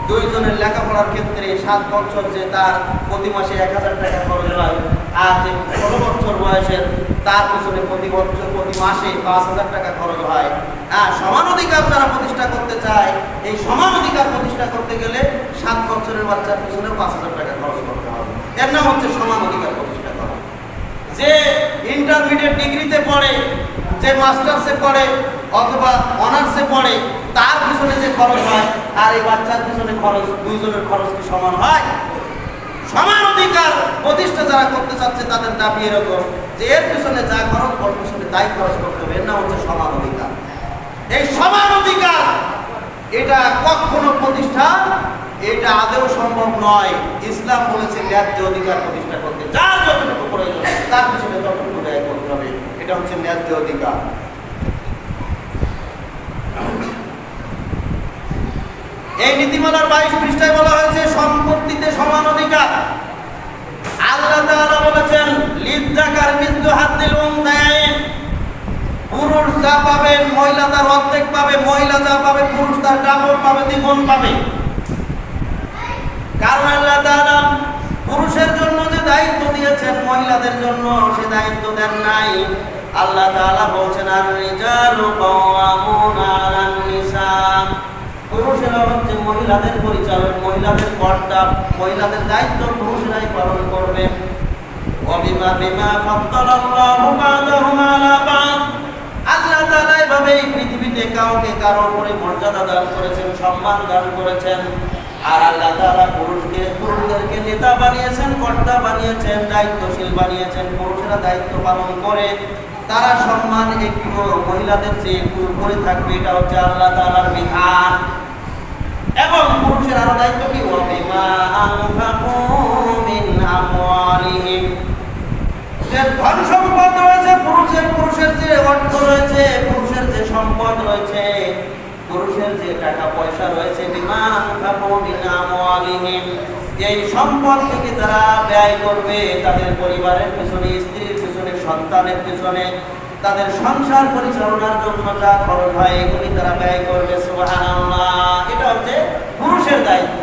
দুইজনের লেখাপড়ার ক্ষেত্রে 7 বছর যে তার প্রতি মাসে 1000 টাকা খরচ হয়, আর যে 16 বছর বয়সের তার পিছনে প্রতি বছর প্রতি মাসে 5000 টাকা খরচ হয়। সমান অধিকার যারা প্রতিষ্ঠা করতে চায়, এই সমান অধিকার প্রতিষ্ঠা করতে গেলে 7 বছরের বাচ্চার পিছনে 5000 টাকা খরচ করতে হবে। এর নাম হচ্ছে সমান অধিকার প্রতিষ্ঠা করা। যে ইন্টারমিডিয়েট ডিগ্রিতে পড়ে, যে মাস্টার্সে পড়ে অথবা অনার্সে পড়ে, তার পিছনে যে খরচ হয় আর এই বাচ্চার পিছনে খরচ, দুইজনের খরচ কি সমান হয়? সমান অধিকার প্রতিষ্ঠা যারা করতে চাচ্ছে তাদের দাবি এরকম যে এর পিছনে যা খরচ, ওর পিছনে তাই খরচ করতে হবে। এর নাম হচ্ছে সমান অধিকার। এই সমান অধিকার এটা কখনো প্রতিষ্ঠা, এটা আদৌ সম্ভব নয়। ইসলাম বলেছে ন্যায্য অধিকার প্রতিষ্ঠা করতে, যার যতটুকু প্রয়োজন তার পিছনে ততটুকু ব্যয় করতে হবে। এটা হচ্ছে ন্যায্য অধিকার। এই নীতিমালার 22 পৃষ্ঠায় বলা হয়েছে সম্পত্তিতে সমান অধিকার। আল্লাহ তাআলা বলেছেন লিযযাকার মিসলু হাজ্জিল উনসায়াইন, পুরুষ যা পাবে মহিলা তার অর্ধেক পাবে, মহিলা যা পাবে পুরুষ তার ডাবল পাবে, দ্বিগুণ পাবে। কারণ আল্লাহ তাআলা পুরুষের জন্য যে দায়িত্ব দিয়েছেন মহিলাদের জন্য সে দায়িত্ব দেন নাই। আল্লাহ তাআলা বলছেন আর রিজালু কাওয়ামুনা আলান নিসা, পুরুষেরা হচ্ছে মহিলাদের পরিচালক, মহিলাদের কর্তা, মহিলাদের দায়িত্ব পুরুষরাই পালন করবে। ওয়াবিমা বিমা ফাদ্দালাল্লাহু বা'দাহুম আলা বা'দ, আল্লাহ তাআলা এভাবে এই পৃথিবীতে কাউকে কারো উপরে মর্যাদা দান করেছেন, সম্মান দান করেছেন। আর আল্লাহ তাআলা পুরুষদেরকে নেতা বানিয়েছেন, কর্তা বানিয়েছেন, দায়িত্বশীল বানিয়েছেন। পুরুষরা দায়িত্ব পালন করে তারা সম্মান একটু মহিলাদের চেয়ে একটু উপরে থাকবে, এটা হচ্ছে আল্লাহ তাআলার বিধান। এবং পুরুষের আরো দায়িত্ব কি? ওয়াবিমা আনফাকু মিন আমওয়ালিহিম, যে ধন সম্পদ রয়েছে পুরুষের যে অর্থ রয়েছে, পুরুষের যে সম্পদ রয়েছে, পুরুষের যে টাকা পয়সা রয়েছে, বিমা আনফাকু মিন আমওয়ালিহিম, এই সম্পদ থেকে তারা ব্যয় করবে তাদের পরিবারের পিছনে, স্ত্রীর পিছনে, সন্তানের পিছনে, তাদের সংসার পরিচালনার জন্য যা খরচ হয় এগুলি তারা ব্যয় করবে। সুবহানাল্লাহ, এটা হচ্ছে পুরুষের দায়িত্ব।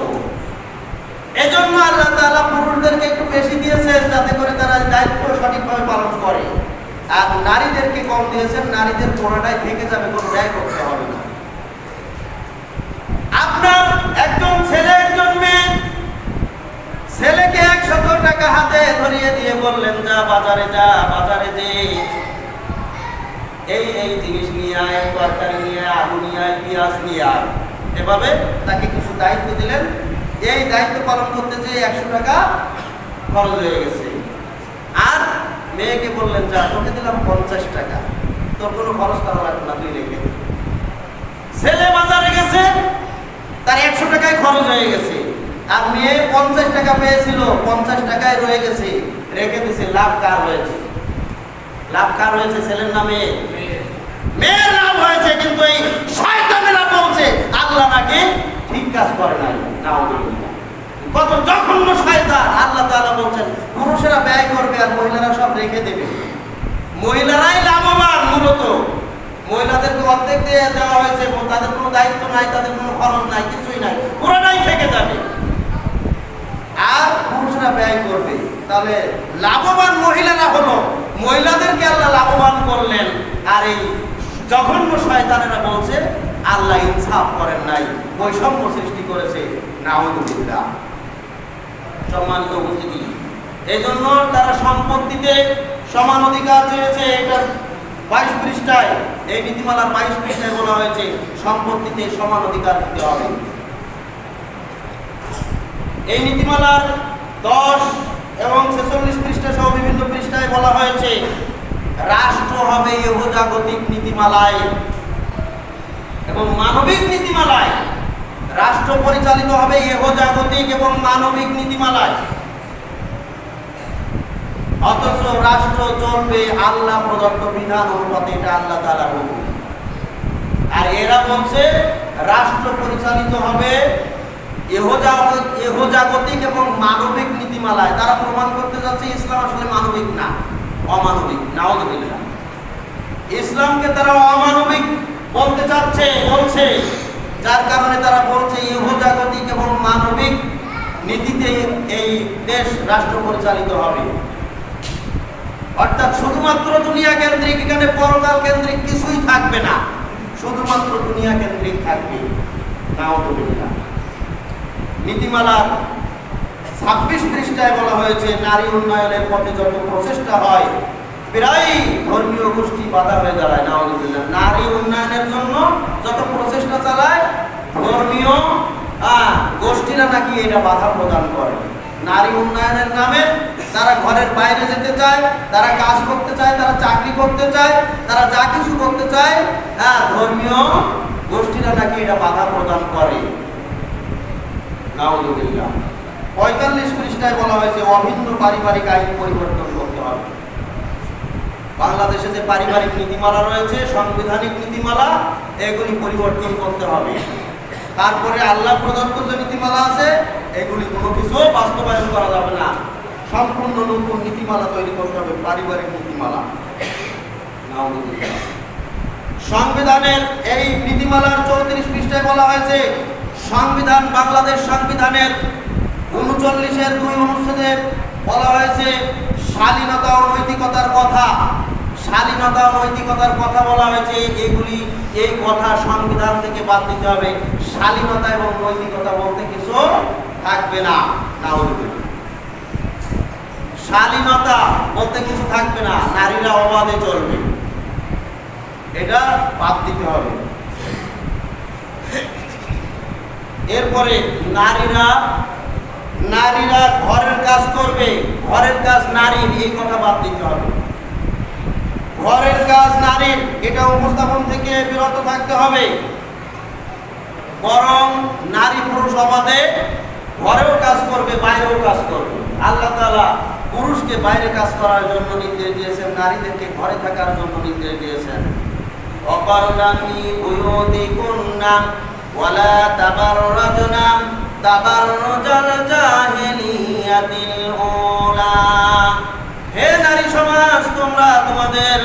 এজন্য আল্লাহ তাআলা পুরুষদেরকে একটু বেশি দিয়েছেন যাতে করে তারা দায়িত্ব সঠিকভাবে পালন করে, আর নারীদেরকে কম দিয়েছেন, নারীদের পুরোটাই থেকে যাবে, কোনো ব্যয় করতে হবে না। আপনার একজন ছেলে একজন মেয়ে, ছেলেকে 100 টাকা হাতে ধরিয়ে দিয়ে বললেন যা বাজারে যে এই জিনিস নিয়ে আয়, তরকারি নিয়ে আয়, আলু নিয়ে আয়, পেঁয়াজ নিয়ে আয়, এভাবে তাকে কিছু দায়িত্ব দিলেন। এই দায়িত্ব পালন করতে যে 100 টাকা খরচ হয়ে গেছে। আর মেয়েকে বললেন যা তোকে দিলাম 50 টাকা, তোর কোনো খরচ করা লাগবে না, তুই রেখে। ছেলে বাজারে গেছে, তার 100 টাকায় খরচ হয়ে গেছে, আর মেয়ে 50 টাকা পেয়েছিল, 50 টাকায় রয়ে গেছে, রেখে দিছে। লাভ কার হয়েছে? লাভ কার হয়েছে? ছেলের নামে মেয়ের লাভ হয়েছে। কিন্তু এই শয়তানেরা বলছে আল্লাহ নাকি ঠিক কাজ করে নাই। নাউযুবিল্লাহ, কত জঘন্য শয়তান! আল্লাহ তাআলা বলছেন পুরুষেরা ব্যয় করবে আর মহিলারা সব রেখে দেবে। মহিলারাই লাভবান মূলত, মহিলাদেরকে অর্ধেক দিয়ে দেওয়া হয়েছে, তাদের কোনো দায়িত্ব নাই, তাদের কোনো খরচ নাই, কিছুই নাই, পুরোটাই থেকে যাবে। আর পুরুষরা ব্যয় করবে। তাহলে লাভবান মহিলারা হলো, মহিলাদেরকে আল্লাহ লাভবান করলেন। আর এই জঘন্য শয়তানেরা বলছে আল্লাহ ইনসাফ করেন নাই, বৈষম্য সৃষ্টি করেছে। নাউযুবিল্লাহ। সম্মানিত উপস্থিতি, এই জন্য তারা সম্পত্তিতে সমান অধিকার চেয়েছে। এটা 22 পৃষ্ঠায়, এই নীতিমালার 22 পৃষ্ঠায় বলা হয়েছে সম্পত্তিতে সমান অধিকার দিতে হবে। এই নীতিমালার 10 এবং 46 পৃষ্ঠা সহ বিভিন্ন পৃষ্ঠায় বলা হয়েছে রাষ্ট্র হবে ইহজাগতিক নীতিমালায় এবং মানবিক নীতিমালায়। রাষ্ট্র পরিচালিত হবে ইহজাগতিক এবং মানবিক নীতিমালায়। অথচ রাষ্ট্র চলবে আল্লাহ প্রদত্ত বিধান অনুপাতে, এটা আল্লাহ তাআলার হুকুম। বলছে রাষ্ট্র পরিচালিত হবে ইহজাগতিক এবং মানবিক নীতিমালায়। তারা প্রমাণ করতে যাচ্ছে ইসলাম আসলে মানবিক না, অমানবিক। নাউযুবিল্লাহ। ইসলামকে তারা অমানবিক বলতে বলছে, যার কারণে তারা বলছে ইহজাগতিক এবং মানবিক নীতিতে এই দেশ রাষ্ট্র পরিচালিত হবে। অর্থাৎ শুধুমাত্র দুনিয়া কেন্দ্রিক, এখানে পরকাল কেন্দ্রিক কিছুই থাকবে না, শুধুমাত্র দুনিয়া কেন্দ্রিক থাকবে। নাউযুবিল্লাহ। নীতিমালার 26 পৃষ্ঠায় বলা হয়েছে নারী উন্নয়নের পথে যত প্রচেষ্টা হয় প্রায় ধর্মীয় গোষ্ঠী বাধা হয়ে দাঁড়ায়। নাউযুবিল্লাহ। নারী উন্নয়নের জন্য যত প্রচেষ্টা চালায় ধর্মীয় গোষ্ঠীরা নাকি এটা বাধা প্রদান করে। নারী উন্নয়নের নামে তারা ঘরের বাইরে যেতে চায়, তারা কাজ করতে চায়, তারা চাকরি করতে চায়, তারা যা কিছু করতে চায়, ধর্মীয় গোষ্ঠীরা নাকি এটা বাধা প্রদান করে। নাউযুবিল্লাহ। 45 পৃষ্ঠায় বলা হয়েছে অভিন্ন পারিবারিক আইন পরিবর্তন করতে হবে। বাংলাদেশে যে পারিবারিক নীতিমালা রয়েছে, সাংবিধানিক নীতিমালা, এগুলি পরিবর্তন করতে হবে। তারপরে আল্লাহ প্রদত্ত যে নীতিমালা আছে এগুলি কোনো কিছু বাস্তবায়ন করা যাবে না, সম্পূর্ণ নতুন নীতিমালা তৈরি করতে হবে, পারিবারিক নীতিমালা। সংবিধানের এই নীতিমালার 34 পৃষ্ঠায় বলা হয়েছে সংবিধান, বাংলাদেশ সংবিধানের 39-এর 2 অনুচ্ছেদে বলা হয়েছে শালীনতা ও নৈতিকতার কথা। শালীনতা ও নৈতিকতার কথা বলা হয়েছে, এই কথা সংবিধান থেকে বাদ দিতে হবে। শালীনতা এবং নৈতিকতা বলতে কিছু থাকবে না। নাউযুবিল্লাহ। শালীনতা বলতে কিছু থাকবে না, নারীরা অবাধে চলবে, এটা বাদ দিতে হবে। এরপরে নারীরা ঘরের কাজ করবে, ঘরের কাজ নারীর, এই কথা বাদ দিতে হবে। ঘরের কাজ নারীর, এটা উপস্থাপন থেকে বিরত থাকতে হবে। বরং নারী পুরুষ অবাধে ঘরেও কাজ করবে, বাইরেও কাজ করবে। আল্লাহ তাআলা পুরুষকে বাইরে কাজ করার জন্য নির্দেশ দিয়েছেন, নারীদেরকে ঘরে থাকার জন্য নির্দেশ দিয়েছেন। ওয়াকারনা ফি বুয়ুতিকুন্না ওয়ালা তাবাররাজনা তাবাররুজাল জাহিলিয়াতিল উলা। হে নারী সমাজ, তোমরা তোমাদের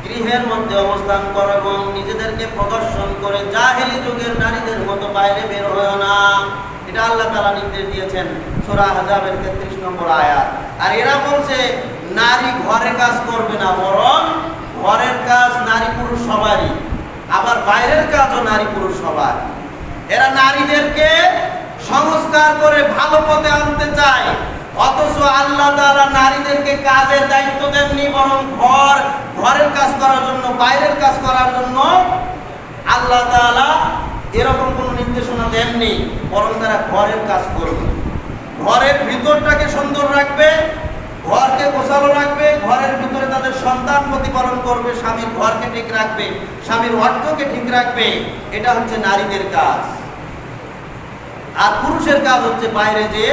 গৃহের মধ্যে অবস্থান করো এবং নিজেদেরকে প্রদর্শন করে জাহেলি যুগের নারীদের মতো বাইরে বের হয়ো না। এটা আল্লাহ তাআলা নির্দেশ দিয়েছেন সূরা আহজাবের 33 নম্বর আয়াত। আর এরা বলছে নারী ঘরে কাজ করবে না, বরং ঘরের কাজ নারী পুরুষ সবারই, আবার বাইরের কাজও নারী পুরুষ সবার। এরা নারীদেরকে সংস্কার করে ভালো পথে আনতে চায়, অথচ আল্লাহ তাআলা নারীদেরকে কাজের দায়িত্ব দেননি, বরং ঘরের কাজ করার জন্য, বাইরের কাজ করার জন্য আল্লাহ তাআলা এরকম কোনো নির্দেশনা দেননি, বরং তারা ঘরের কাজ করবে। ঘরের ভিতরটাকে সুন্দর রাখবে, ঘরকে গোছালো রাখবে, ঘরের ভিতরে তাদের সন্তান প্রতিপালন করবে, স্বামীর ঘরকে ঠিক রাখবে, স্বামীর অর্থকে ঠিক রাখবে। এটা হচ্ছে নারীদের কাজ। আর পুরুষের কাজ হচ্ছে বাইরে যে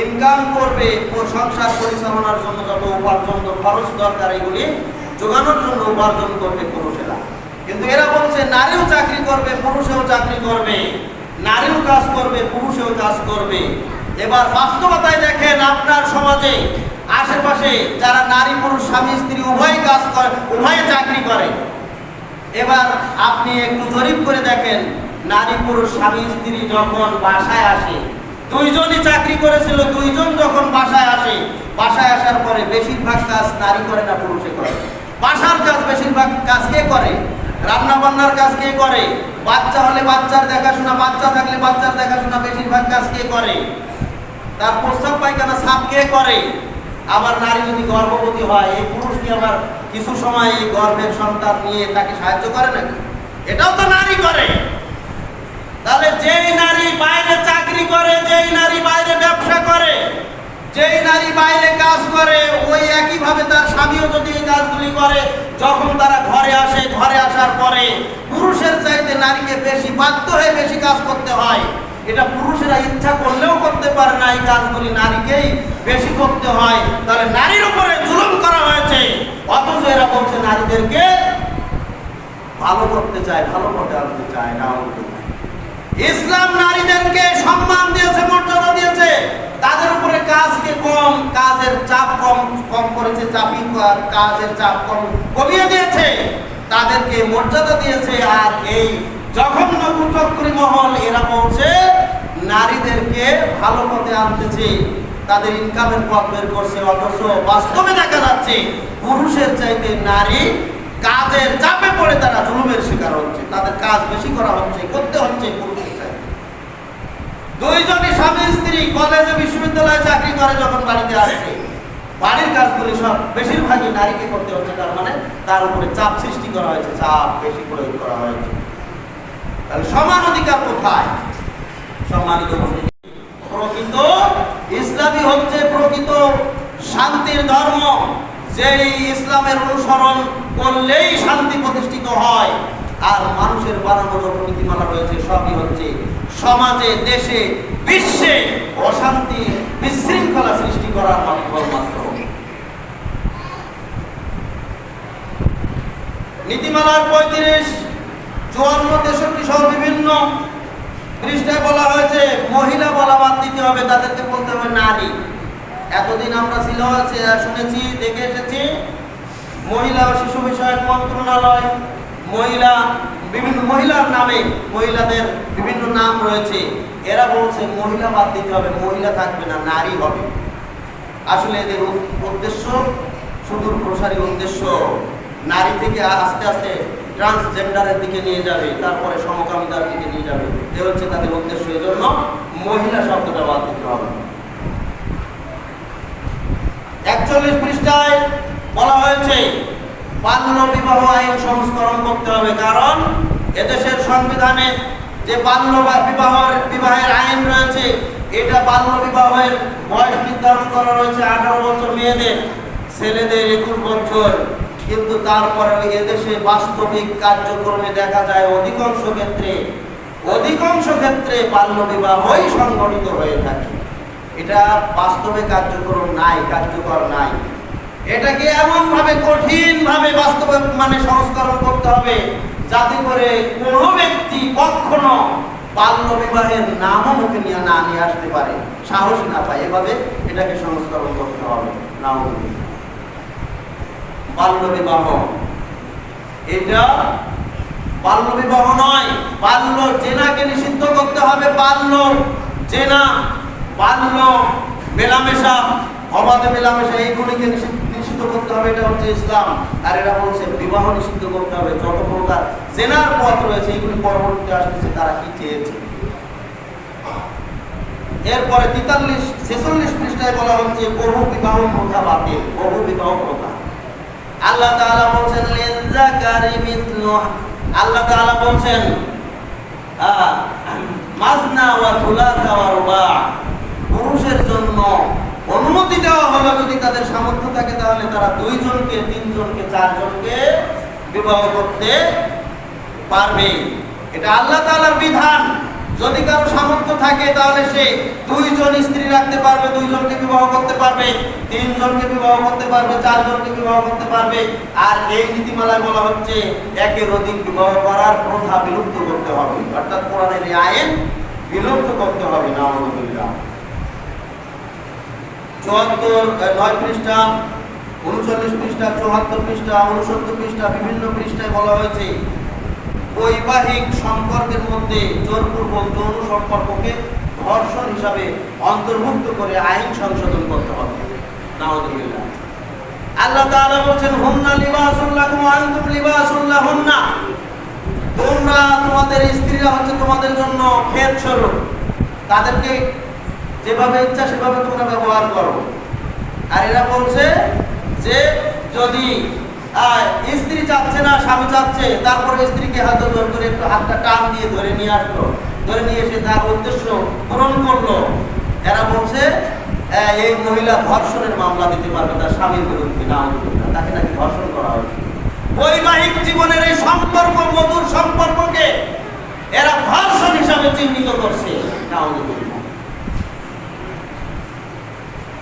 ইনকাম করবে, সংসার পরিচালনার জন্য যত উপার্জন খরচ দরকার এগুলি যোগানোর জন্য উপার্জন করবে পুরুষেরা। কিন্তু এরা বলছে নারীও চাকরি করবে, পুরুষেও চাকরি করবে, নারীও কাজ করবে, পুরুষেও কাজ করবে। এবার বাস্তবতায় দেখেন আপনার সমাজে আশেপাশে যারা নারী পুরুষ স্বামী স্ত্রী উভয় কাজ করে, উভয়ে চাকরি করে, এবার আপনি একটু জরিপ করে দেখেন নারী পুরুষ স্বামী স্ত্রী যখন বাসায় আসে, দুইজনই চাকরি করেছিল, দুইজন যখন বাসায় আসে, বাসায় আসার পরে বেশিরভাগ কাজ নারী করে না পুরুষে করে। বাসার কাজ বেশিরভাগ কাজ কে করে? রান্না বান্নার কাজ কে করে? বাচ্চা হলে বাচ্চার দেখাশোনা, বাচ্চা থাকলে বাচ্চার দেখাশোনা, বেশিরভাগ কাজ কে করে? তার প্রস্রাব পায়খানা সাফ কে করে? আবার নারী যদি গর্ভবতী হয়, এই পুরুষ কি আবার কিছু সময় এই গর্ভের সন্তান নিয়ে তাকে সাহায্য করে নাকি? এটাও তো নারী করে। তাহলে যেই নারী বাইরে চাকরি করে, যেই নারী বাইরে ব্যবসা করে, যেই নারী বাইরে কাজ করে, ওই একইভাবে তার স্বামীও যদি এই কাজগুলি করে, যখন তারা ঘরে আসে, ঘরে আসার পরে পুরুষের চাইতে নারীকে বেশি বাধ্য হয়ে বেশি কাজ করতে হয়। এটা পুরুষেরা ইচ্ছা করলেও করতে পারে না, এই কাজগুলি নারীকেই বেশি করতে হয়। তাহলে নারীর উপরে জুলুম করা হয়েছে, অথচ এরা বলছে নারীদেরকে ভালো করতে চায়, ভালো পথে আনতে চায় না। ইসলাম নারীদেরকে সম্মান দিয়েছে, মর্যাদা দিয়েছে, তাদের উপরে কাজকে কম, কাজের চাপ কম করেছে, কাজের চাপ কমিয়ে দিয়েছে, তাদেরকে মর্যাদা দিয়েছে। আর এই জঘন্য কুচক্রী মহল এরা বলছে নারীদেরকে ভালো পথে আনতেছে, তাদের ইনকামের পথ বের করছে, অথচ বাস্তবে দেখা যাচ্ছে পুরুষের চাইতে নারী কাজের চাপে পড়ে তারা জুলুমের শিকার হচ্ছে, তাদের কাজ বেশি করা হচ্ছে, করতে হচ্ছে পুরুষের চাইতে। দুইজনই স্বামী স্ত্রী কলেজে বিশ্ববিদ্যালয়ে চাকরি করে, যখন বাড়িতে আসছে বাড়ির কাজগুলি সব বেশিরভাগই নারীকে করতে হচ্ছে। তার মানে তার উপরে চাপ সৃষ্টি করা হয়েছে, চাপ বেশি প্রয়োগ করা হয়েছে। তাহলে সমান অধিকার কোথায়? সম্মানিত প্রকৃত ইসলামই হচ্ছে প্রকৃত শান্তির ধর্ম, যেই ইসলামের অনুসরণ করলেই শান্তি প্রতিষ্ঠিত হয়। আর মানুষের বানানো যত নীতিমালা রয়েছে সবই হচ্ছে সমাজে, দেশে, বিশ্বে অশান্তি, বিশৃঙ্খলা সৃষ্টি করার মাত্র। নীতিমালার 35, 54, 63 সহ বিভিন্ন পৃষ্ঠায় বলা হয়েছে মহিলা বলা বাদ দিতে হবে, তাদেরকে বলতে হবে নারী। এতদিন আমরা শুনেছি, দেখে এসেছি মহিলা ও শিশু বিষয়ক মন্ত্রণালয়, বিভিন্ন মহিলার নামে মহিলাদের বিভিন্ন নাম রয়েছে, এরা বলছে মহিলা বাদ দিতে হবে, মহিলা থাকবে না, নারী হবে। আসলে এদের উদ্দেশ্য সুদূর প্রসারী উদ্দেশ্য, নারী থেকে আস্তে আস্তে ট্রান্সজেন্ডারের দিকে নিয়ে যাবে, তারপরে সমকামিতার দিকে নিয়ে যাবে, এ হচ্ছে তাদের উদ্দেশ্য। এই জন্য মহিলা শব্দটা বাদ দিতে হবে। 41 পৃষ্ঠায় বলা হয়েছে বাল্য বিবাহ আইন সংস্করণ করতে হবে, কারণ এদেশের সংবিধানে যে বাল্য বিবাহের আইন রয়েছে, এটা বাল্য বিবাহের বয়স নির্ধারণ করা রয়েছে 18 বছর মেয়েদের, ছেলেদের 21 বছর। কিন্তু তারপরে এদেশে বাস্তবিক কার্যক্রমে দেখা যায় অধিকাংশ ক্ষেত্রে বাল্য বিবাহই সংগঠিত হয়ে থাকে। এটা বাস্তবে কার্যকর নাই। এটাকে এমন ভাবে কঠিন ভাবে বাস্তবে সংস্করণ করতে হবে যাতে করে কোনো ব্যক্তি কখনো বাল্য বিবাহের নামও মুখে নিয়ে আসতে পারে, সাহস না পায়। এভাবে এটাকে সংস্করণ করতে হবে। বাল্য বিবাহ এটা বাল্য বিবাহ নয়, বাল্য জেনাকে নিষিদ্ধ করতে হবে। বাল্য জেনা, বাল্য মেলামেশা, অবাধ মেলামেশা, এইগুলিকে নিষিদ্ধ করতে হবে, এটা হচ্ছে ইসলাম। আর এরা বলছে বিবাহ নিষিদ্ধ করতে হবে। যত প্রকার জেনার পথ রয়েছে এগুলি পরবর্তীতে আসতেছে তারা কি চেয়েছে। এরপরে 46 পৃষ্ঠায় বলা হচ্ছে বহু বিবাহ প্রথা বাতিল, বহু বিবাহ প্রথা। আল্লাহ তাআলা বলছেন লিযাকারি মিথলু, আল্লাহ তাআলা বলছেন মাজনা ওয়া সুলাসা ওয়া রুবা, পুরুষের জন্য অনুমতি দেওয়া হলো যদি তাদের সামর্থ্য থাকে তাহলে তারা 2 জনকে, 3 জনকে, 4 জনকে বিবাহ করতে পারবে। এটা আল্লাহ তাআলার বিধান। যদি কারো সামর্থ্য থাকে তাহলে সে 2 জন স্ত্রী রাখতে পারবে, 2 জনকে বিবাহ করতে পারবে, 3 জনকে বিবাহ করতে পারবে, 4 জনকে বিবাহ করতে পারবে। আর এই নীতিমালায় বলা হচ্ছে একের অধিক বিবাহ করার প্রথা বিলুপ্ত করতে হবে, অর্থাৎ কোরআনের এই আইন বিলুপ্ত করতে হবে। নাউযুবিল্লাহ। 9 পৃষ্ঠা, 39 পৃষ্ঠা, 74 পৃষ্ঠা, 69 পৃষ্ঠা, বিভিন্ন পৃষ্ঠায় বলা হয়েছে বৈবাহিক সম্পর্কের মধ্যে জোরপূর্বক যৌন সম্পর্ককে ধর্ষণ হিসাবে অন্তর্ভুক্ত করে আইন সংশোধন করতে হবে। নাউযুবিল্লাহ। আল্লাহ তাআলা বলেন হুন্না লিবাসুল লাকুম ওয়া আনতুম লিবাসুল লাহুন্না, তোমরা তোমাদের স্ত্রীরা হচ্ছে তোমাদের জন্য খেত স্বরূপ, তাদেরকে যেভাবে ইচ্ছা সেভাবে তোমরা ব্যবহার করো। আর এরা বলছে যে যদি স্ত্রী চাচ্ছে না, স্বামী চাচ্ছে, তারপরে স্ত্রীকে হাতে জোর করে একটু হাতটা টান দিয়ে ধরে নিয়ে আসলো, ধরে নিয়ে এসে তার উদ্দেশ্য পূরণ করলো, এরা বলছে এই মহিলা ধর্ষণের মামলা দিতে পারবে তার স্বামীর বিরুদ্ধে। নাউযুবিল্লাহ, তাকে নাকি ধর্ষণ করা হয়েছে। বৈবাহিক জীবনের এই সম্পর্ক, মধুর সম্পর্ককে এরা ধর্ষণ হিসাবে চিহ্নিত করছে। নাউযুবিল্লাহ।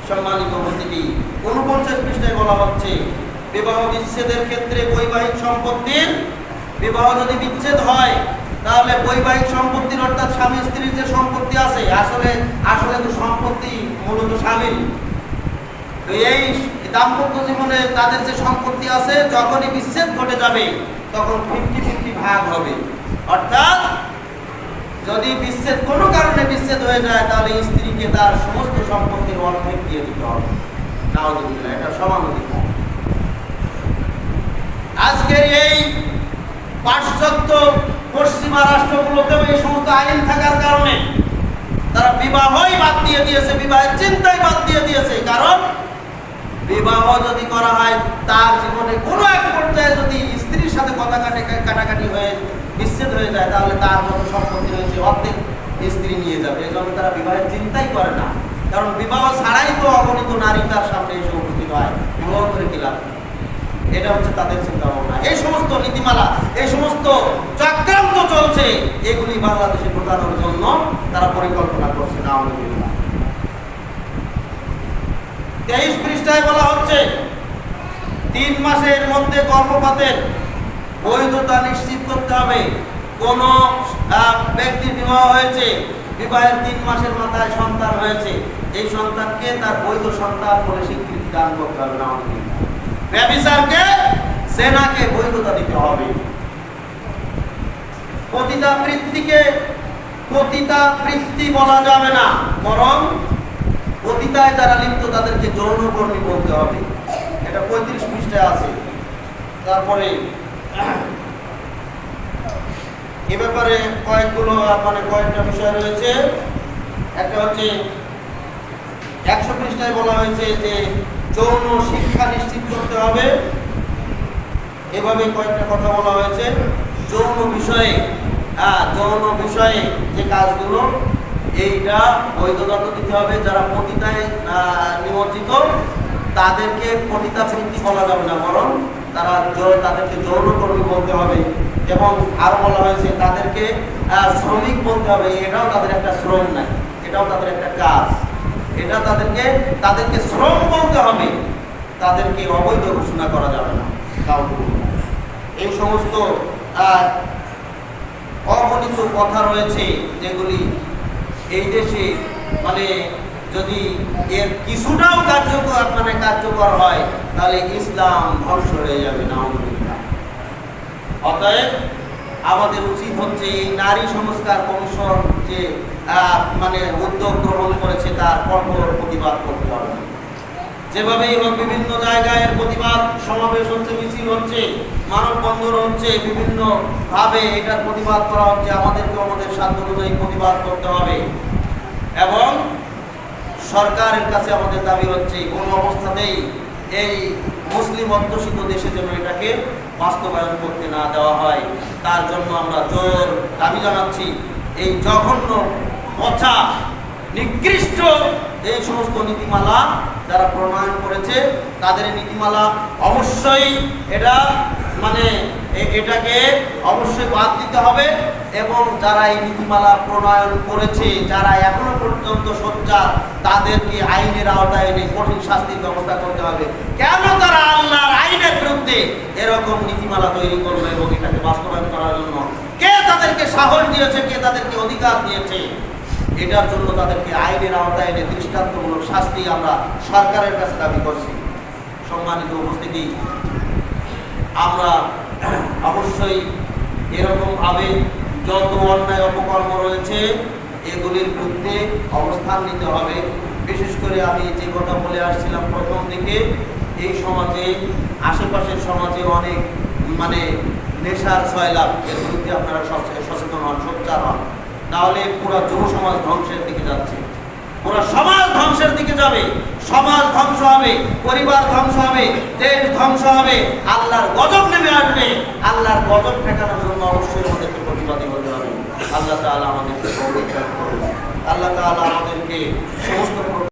সম্মানিত উপস্থিতি, 49 পৃষ্ঠায় বলা হচ্ছে বিবাহ বিচ্ছেদের ক্ষেত্রে বৈবাহিক সম্পত্তির বিবাহ যদি বিচ্ছেদ হয় তাহলে বৈবাহিক সম্পত্তির অর্থাৎ স্বামী স্ত্রীর যে সম্পত্তি আছে আসলে তো সম্পত্তি মূলত স্বামীর। তো এই দাম্পত্য জীবনে তাদের যে সম্পত্তি আছে যখনই বিচ্ছেদ ঘটে যাবে তখন 50-50 ভাগ হবে। অর্থাৎ যদি বিচ্ছেদ কোনো কারণে বিচ্ছেদ হয়ে যায় তাহলে স্ত্রীকে তার সমস্ত সম্পত্তির অর্ধেক দিয়ে দিতে হবে। নাউযুবিল্লাহ, এটা সমানুধিকার। আজকের এই পাশ্চাত্য পশ্চিমা রাষ্ট্রগুলোতেও এই সমস্ত আইন থাকার কারণে তারা বিবাহই বাদ দিয়ে দিয়েছে, বিবাহের চিন্তাই বাদ দিয়ে দিয়েছে। কারণ বিবাহ যদি করা হয় তার জীবনে কোনো এক পর্যায়ে যদি স্ত্রীর সাথে কথা কাটাকাটি হয়ে বিচ্ছেদ হয়ে যায় তাহলে তার যত সম্পত্তি রয়েছে অর্ধেক স্ত্রী নিয়ে যাবে। এই জন্য তারা বিবাহের চিন্তাই করে না। কারণ বিবাহ ছাড়াই তো অগণিত নারী তার সামনে এসে উপস্থিত হয়, বিবাহ করে কি লাভ? এটা হচ্ছে তাদের চিন্তা ভাবনা। এই সমস্ত নীতিমালা, এই সমস্ত চক্রান্ত চলছে, এগুলি বাংলাদেশে ঢোকানোর জন্য তারা পরিকল্পনা করছে। নাউযুবিল্লাহ। 23 পৃষ্ঠায় বলা হচ্ছে 3 মাসের মধ্যে গর্ভপাতের বৈধতা নিশ্চিত করতে হবে। কোন ব্যক্তির বিবাহ হয়েছে, বিবাহের 3 মাসের মাথায় সন্তান হয়েছে, এই সন্তানকে তার বৈধ সন্তান বলে স্বীকৃতি দান করতে হবে। নাউযুবিল্লাহ। ব্যভিচারকে, জেনাকে বৈধতা দিতে হবে। পতিতাবৃত্তি বলা যাবে না, বরং পতিতায় যারা লিপ্ত তাদেরকে যৌনকর্মী বলতে হবে। এটা 35 পৃষ্ঠায় আছে। তারপরে এ ব্যাপারে কয়েকটা বিষয় রয়েছে। একটা হচ্ছে 100 পৃষ্ঠায় বলা হয়েছে যে যৌন শিক্ষা নিশ্চিত করতে হবে। এভাবে কয়েকটা কথা বলা হয়েছে। যৌন বিষয়ে যে কাজগুলো এইটা বৈধতা দিতে হবে। যারা পতিতায় নিমজ্জিত তাদেরকে পতিতাবৃত্তি বলা যাবে না, বরং তাদেরকে যৌনকর্মী বলতে হবে। এবং আরো বলা হয়েছে তাদেরকে শ্রমিক বলতে হবে। এটাও তাদের একটা শ্রম নাই, এটাও তাদের একটা কাজ। এটা তাদেরকে শ্রম বলতে হবে, তাদেরকে অবৈধ ঘোষণা করা যাবে না। এই সমস্ত অগণিত কথা রয়েছে যেগুলি এই দেশে যদি এর কিছুটাও কার্যকর হয় তাহলে ইসলাম ধ্বংস হয়ে যাবে। নাউযুবিল্লাহ। অতএব আমাদের উচিত হচ্ছে এই নারী সংস্কার কমিশন যে উদ্যোগ গ্রহণ করেছে তার কঠোর প্রতিবাদ করতে হবে। যেভাবেই হোক বিভিন্ন জায়গায় প্রতিবাদ সমাবেশ হচ্ছে, মিছিল হচ্ছে, মানববন্ধন হচ্ছে, বিভিন্ন ভাবে এটার প্রতিবাদ করা হচ্ছে। আমাদেরকে আমাদের সাধ্য অনুযায়ী প্রতিবাদ করতে হবে। এবং সরকারের কাছে আমাদের দাবি হচ্ছে কোনো অবস্থাতেই এই মুসলিম অধ্যুষিত দেশে যেন এটাকে বাস্তবায়ন করতে না দেওয়া হয়, তার জন্য আমরা জোর দাবি জানাচ্ছি। এই জঘন্য, পচা, নিকৃষ্ট এই সমস্ত নীতিমালা যারা প্রণয়ন করেছে তাদের নীতিমালা অবশ্যই এটাকে অবশ্যই বাদ দিতে হবে। এবং যারা এই নীতিমালা প্রণয়ন করেছে, যারা এখনো পর্যন্ত সোচ্চার, তাদেরকে আইনের আওতায় এনে কঠিন শাস্তির ব্যবস্থা করতে হবে। কেন তারা আল্লাহর আইনের বিরুদ্ধে এরকম নীতিমালা তৈরি করবে এবং এটাকে বাস্তবায়ন করার জন্য কে তাদেরকে সাহস দিয়েছে, কে তাদেরকে অধিকার দিয়েছে? এটার জন্য তাদেরকে আইনের আওতায় এনে দৃষ্টান্তমূলক শাস্তি আমরা সরকারের কাছে দাবি করছি। সম্মানিত উপস্থিতি, আমরা অবশ্যই এরকমভাবে যত অন্যায় অপকর্ম রয়েছে এগুলির বিরুদ্ধে অবস্থান নিতে হবে। বিশেষ করে আমি যে কথা বলে আসছিলাম প্রথম দিকে, এই সমাজে, আশেপাশের সমাজে অনেক নেশার সয়লাভ, এর বিরুদ্ধে আপনারা সচেতন হন, সোচ্চার হন। তাহলে পুরো যুব সমাজ ধ্বংসের দিকে যাচ্ছে, পুরো সমাজ ধ্বংসের দিকে যাবে। সমাজ ধ্বংস হবে, পরিবার ধ্বংস হবে, দেশ ধ্বংস হবে, আল্লাহর গজব নেমে আসবে। আল্লাহর গজব ঠেকানোর জন্য অবশ্যই আমাদেরকে প্রতিবাদী হতে হবে। আল্লাহ তাআলা আমাদেরকে তৌফিক দান করুন। আল্লাহ তাআলা আমাদেরকে সমস্ত